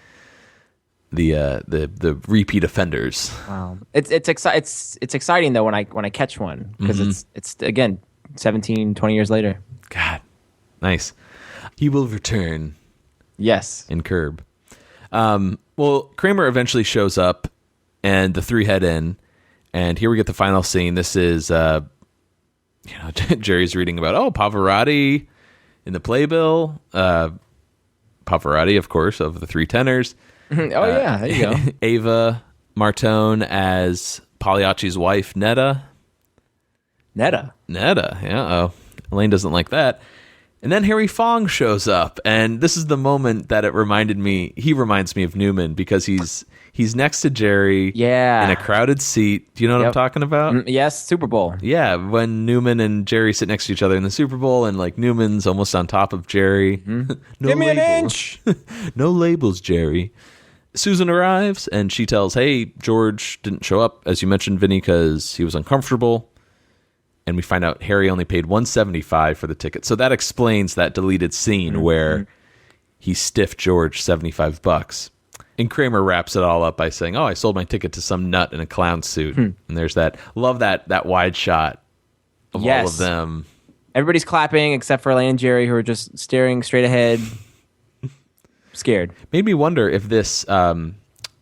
[SPEAKER 6] repeat offenders.
[SPEAKER 5] Wow. It's exciting though when I catch one because it's again 17, 20 years later.
[SPEAKER 6] God, nice. He will return.
[SPEAKER 5] Yes.
[SPEAKER 6] In Curb. Well, Kramer eventually shows up, and the 3 head in, and here we get the final scene. This is, Jerry's reading about Pavarotti in the playbill. Pavarotti, of course, of the 3 Tenors.
[SPEAKER 5] Yeah, there you go.
[SPEAKER 6] Ava Martone as Pagliacci's wife, Netta.
[SPEAKER 5] Netta,
[SPEAKER 6] yeah. Elaine doesn't like that. And then Harry Fong shows up, and this is the moment that he reminds me of Newman because he's next to Jerry in a crowded seat. Do you know what I'm talking about?
[SPEAKER 5] Yes, Super Bowl.
[SPEAKER 6] Yeah, when Newman and Jerry sit next to each other in the Super Bowl, and like Newman's almost on top of Jerry. No
[SPEAKER 5] Give me
[SPEAKER 6] labels.
[SPEAKER 5] an inch.
[SPEAKER 6] No labels, Jerry. Susan arrives, and she tells, hey, George didn't show up, as you mentioned, Vinny, because he was uncomfortable. And we find out Harry only paid $175 for the ticket. So that explains that deleted scene where he stiffed George $75. And Kramer wraps it all up by saying, I sold my ticket to some nut in a clown suit. And there's that. Love that wide shot of all of them.
[SPEAKER 5] Everybody's clapping except for Elaine and Jerry, who are just staring straight ahead, scared.
[SPEAKER 6] Made me wonder if this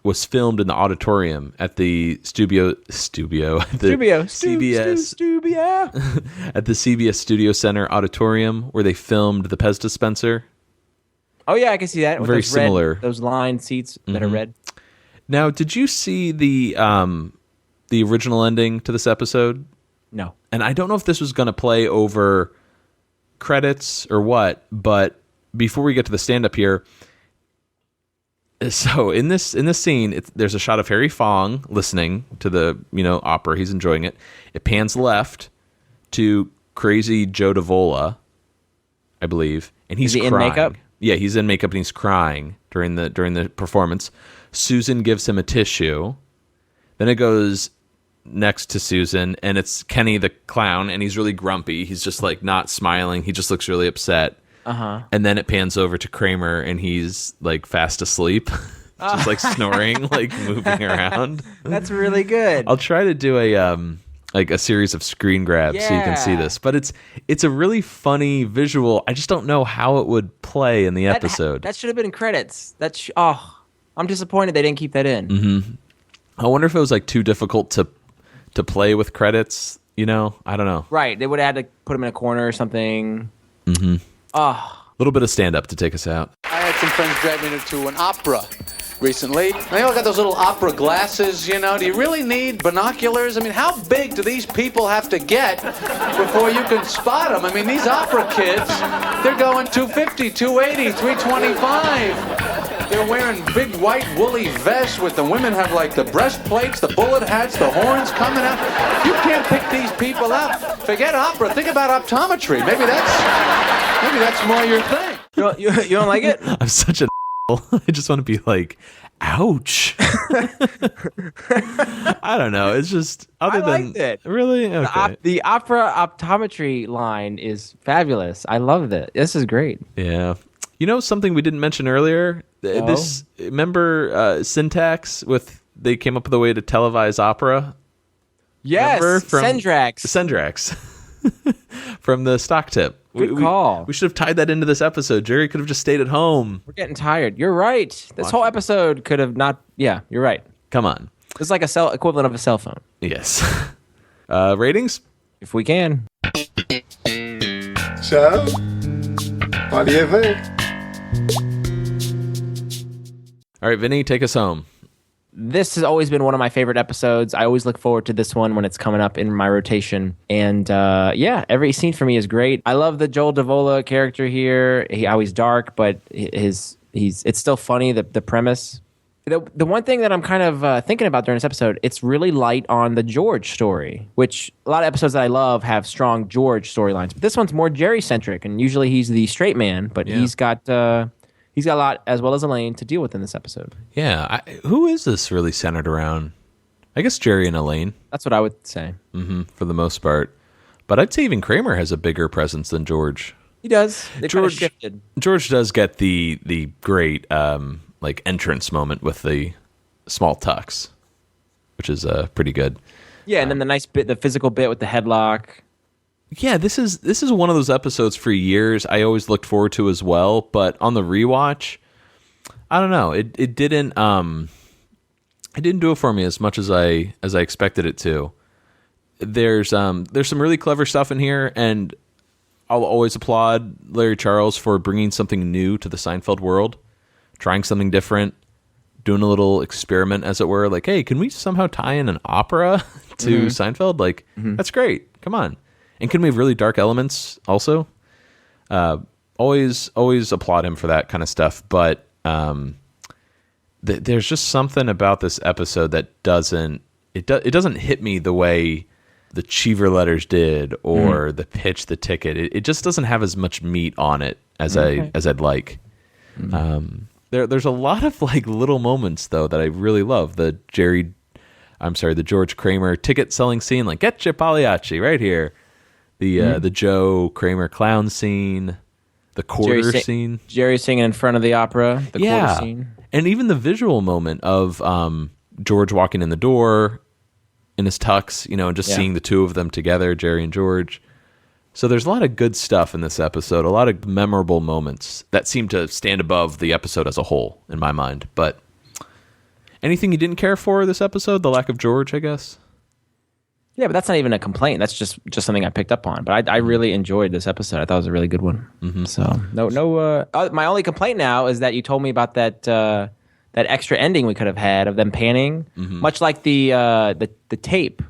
[SPEAKER 6] was filmed in the auditorium at the studio at the CBS Studio Center auditorium where they filmed the Pez dispenser.
[SPEAKER 5] Oh yeah, I can see that. With
[SPEAKER 6] Very
[SPEAKER 5] those
[SPEAKER 6] similar.
[SPEAKER 5] Those lined seats that are red.
[SPEAKER 6] Now, did you see the original ending to this episode?
[SPEAKER 5] No.
[SPEAKER 6] And I don't know if this was going to play over credits or what, but before we get to the stand-up here, so in this scene, there's a shot of Harry Fong listening to the opera. He's enjoying it. It pans left to crazy Joe Davola, I believe, and he's crying.
[SPEAKER 5] In makeup?
[SPEAKER 6] Yeah, he's in makeup and he's crying during the performance. Susan gives him a tissue. Then it goes next to Susan, and it's Kenny the clown, and he's really grumpy. He's just like not smiling. He just looks really upset. And then it pans over to Kramer, and he's like fast asleep, just like snoring, like moving around.
[SPEAKER 5] That's really good.
[SPEAKER 6] I'll try to do a series of screen grabs so you can see this, but it's a really funny visual. I just don't know how it would play in the episode.
[SPEAKER 5] That should have been in credits. I'm disappointed they didn't keep that in.
[SPEAKER 6] I wonder if it was like too difficult to play with credits. I don't know.
[SPEAKER 5] Right, they would have had to put them in a corner or something.
[SPEAKER 6] A little bit of stand-up to take us out.
[SPEAKER 1] I had some friends drag me to an opera recently. They all got those little opera glasses, Do you really need binoculars? I mean, how big do these people have to get before you can spot them? I mean, these opera kids, they're going 250, 280, 325. They're wearing big white woolly vests with the women have like the breastplates, the bullet hats, the horns coming out. You can't pick these people out. Forget opera. Think about optometry. Maybe that's more your thing.
[SPEAKER 5] You don't like it?
[SPEAKER 6] I'm such an I just want to be like, ouch. I don't know. It's just
[SPEAKER 5] I liked it.
[SPEAKER 6] Really? Okay.
[SPEAKER 5] The opera optometry line is fabulous. I love it. This is great.
[SPEAKER 6] Yeah. You know something we didn't mention earlier? Remember Syntax they came up with a way to televise opera?
[SPEAKER 5] Yes, Sendrax.
[SPEAKER 6] Sendrax. From the stock tip.
[SPEAKER 5] Good call.
[SPEAKER 6] We should have tied that into this episode. Jerry could have just stayed at home.
[SPEAKER 5] We're getting tired. You're right. This whole episode could have not... Yeah, you're right.
[SPEAKER 6] Come on.
[SPEAKER 5] It's like equivalent of a cell phone.
[SPEAKER 6] Yes. Ratings?
[SPEAKER 5] If we can.
[SPEAKER 11] So, what do you think?
[SPEAKER 6] All right, Vinny, take us home.
[SPEAKER 5] This has always been one of my favorite episodes. I always look forward to this one when it's coming up in my rotation. And every scene for me is great. I love the Joe Davola character here. He's dark, but it's still funny, the premise. The one thing that I'm kind of thinking about during this episode, it's really light on the George story, which a lot of episodes that I love have strong George storylines. But this one's more Jerry-centric, and usually he's the straight man, but he's got a lot, as well as Elaine, to deal with in this episode.
[SPEAKER 6] Yeah. Who is this really centered around? I guess Jerry and Elaine.
[SPEAKER 5] That's what I would say.
[SPEAKER 6] Mm-hmm, for the most part. But I'd say even Kramer has a bigger presence than George.
[SPEAKER 5] He does. They've kind of shifted.
[SPEAKER 6] George does get the great entrance moment with the small tux, which is pretty good.
[SPEAKER 5] Yeah, and then the nice bit, the physical bit with the headlock.
[SPEAKER 6] Yeah, this is one of those episodes for years I always looked forward to as well, but on the rewatch, I don't know, it didn't do it for me as much as I expected it to. There's some really clever stuff in here, and I'll always applaud Larry Charles for bringing something new to the Seinfeld world, trying something different, doing a little experiment, as it were. Like, hey, can we somehow tie in an opera to Seinfeld? Like, that's great. Come on. And can we have really dark elements also? Always applaud him for that kind of stuff. But there's just something about this episode that doesn't hit me the way the Cheever letters did, or the pitch, the ticket. It just doesn't have as much meat on it as I'd like. There's a lot of like little moments though that I really love. The George Kramer ticket selling scene, like get your Pagliacci right here. The Joe Kramer clown scene, the quarter scene.
[SPEAKER 5] Jerry singing in front of the opera, the quarter scene.
[SPEAKER 6] And even the visual moment of George walking in the door in his tux, and just seeing the two of them together, Jerry and George. So there's a lot of good stuff in this episode, a lot of memorable moments that seem to stand above the episode as a whole, in my mind. But anything you didn't care for this episode? The lack of George, I guess?
[SPEAKER 5] Yeah, but that's not even a complaint. That's just something I picked up on. But I really enjoyed this episode. I thought it was a really good one. Mm-hmm. So no. My only complaint now is that you told me about that extra ending we could have had of them panning, much like the tape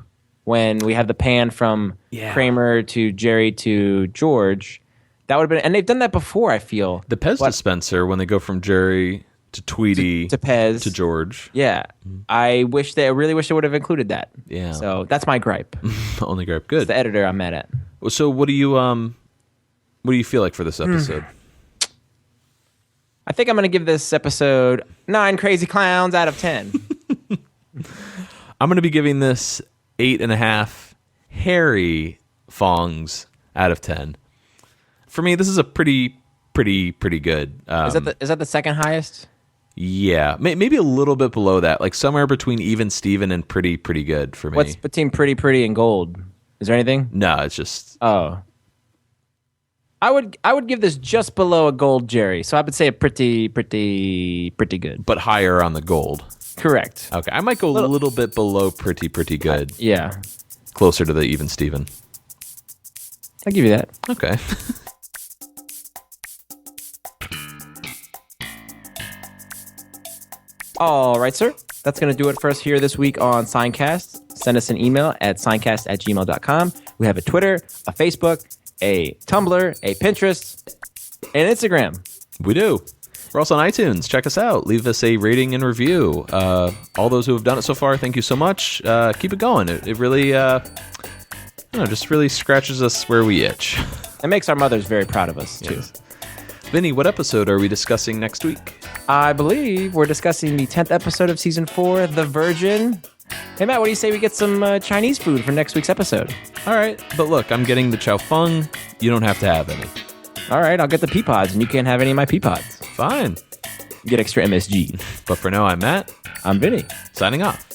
[SPEAKER 5] when we have the pan from Kramer to Jerry to George. That would have been, and they've done that before. I feel
[SPEAKER 6] the Pez dispenser when they go from Jerry to Tweety
[SPEAKER 5] to Pez
[SPEAKER 6] to George.
[SPEAKER 5] Yeah, I really wish they would have included that.
[SPEAKER 6] Yeah,
[SPEAKER 5] so that's my gripe.
[SPEAKER 6] Only gripe. Good.
[SPEAKER 5] It's the editor I'm mad at.
[SPEAKER 6] So what do you feel like for this episode?
[SPEAKER 5] I think I'm going to give this episode 9 crazy clowns out of 10.
[SPEAKER 6] I'm going to be giving this 8.5 hairy fongs out of 10. For me, this is a pretty good.
[SPEAKER 5] Is that the second highest?
[SPEAKER 6] Yeah, maybe a little bit below that, like somewhere between even Steven and pretty good for me.
[SPEAKER 5] What's between pretty and gold? Is there anything?
[SPEAKER 6] No, it's just.
[SPEAKER 5] Oh. I would give this just below a gold Jerry, so I would say a pretty good,
[SPEAKER 6] but higher on the gold.
[SPEAKER 5] Correct.
[SPEAKER 6] Okay, I might go a little bit below pretty good.
[SPEAKER 5] Yeah,
[SPEAKER 6] closer to the even Steven.
[SPEAKER 5] I'll give you that.
[SPEAKER 6] Okay.
[SPEAKER 5] All right, sir. That's going to do it for us here this week on Seincast. Send us an email at seincast@gmail.com. We have a Twitter, a Facebook, a Tumblr, a Pinterest, and an Instagram.
[SPEAKER 6] We do. We're also on iTunes. Check us out. Leave us a rating and review. All those who have done it so far, thank you so much. Keep it going. It really, just really scratches us where we itch.
[SPEAKER 5] It makes our mothers very proud of us, too.
[SPEAKER 6] Yes. Vinny, what episode are we discussing next week?
[SPEAKER 5] I believe we're discussing the 10th episode of Season 4, The Virgin. Hey, Matt, what do you say we get some Chinese food for next week's episode?
[SPEAKER 6] All right. But look, I'm getting the chow fung. You don't have to have any.
[SPEAKER 5] All right, I'll get the pea pods, and you can't have any of my pea pods.
[SPEAKER 6] Fine.
[SPEAKER 5] You get extra MSG.
[SPEAKER 6] But for now, I'm Matt.
[SPEAKER 5] I'm Vinny.
[SPEAKER 6] Signing off.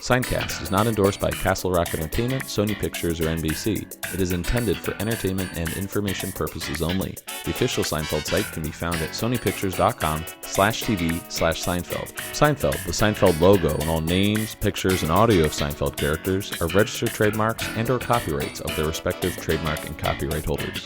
[SPEAKER 6] Seincast is not endorsed by Castle Rock Entertainment, Sony Pictures, or NBC. It is intended for entertainment and information purposes only. The official Seinfeld site can be found at sonypictures.com/TV/Seinfeld. Seinfeld, the Seinfeld logo, and all names, pictures, and audio of Seinfeld characters are registered trademarks and/or copyrights of their respective trademark and copyright holders.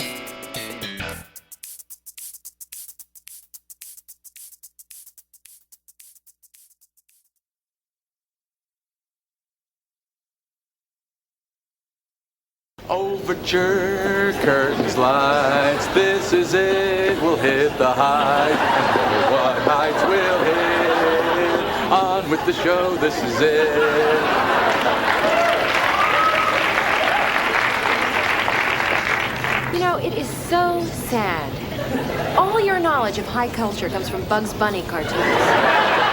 [SPEAKER 1] Overture, curtains, lights, this is it, we'll hit the heights, and over what heights we'll hit, on with the show, this is it.
[SPEAKER 3] You know, it is so sad. All your knowledge of high culture comes from Bugs Bunny cartoons.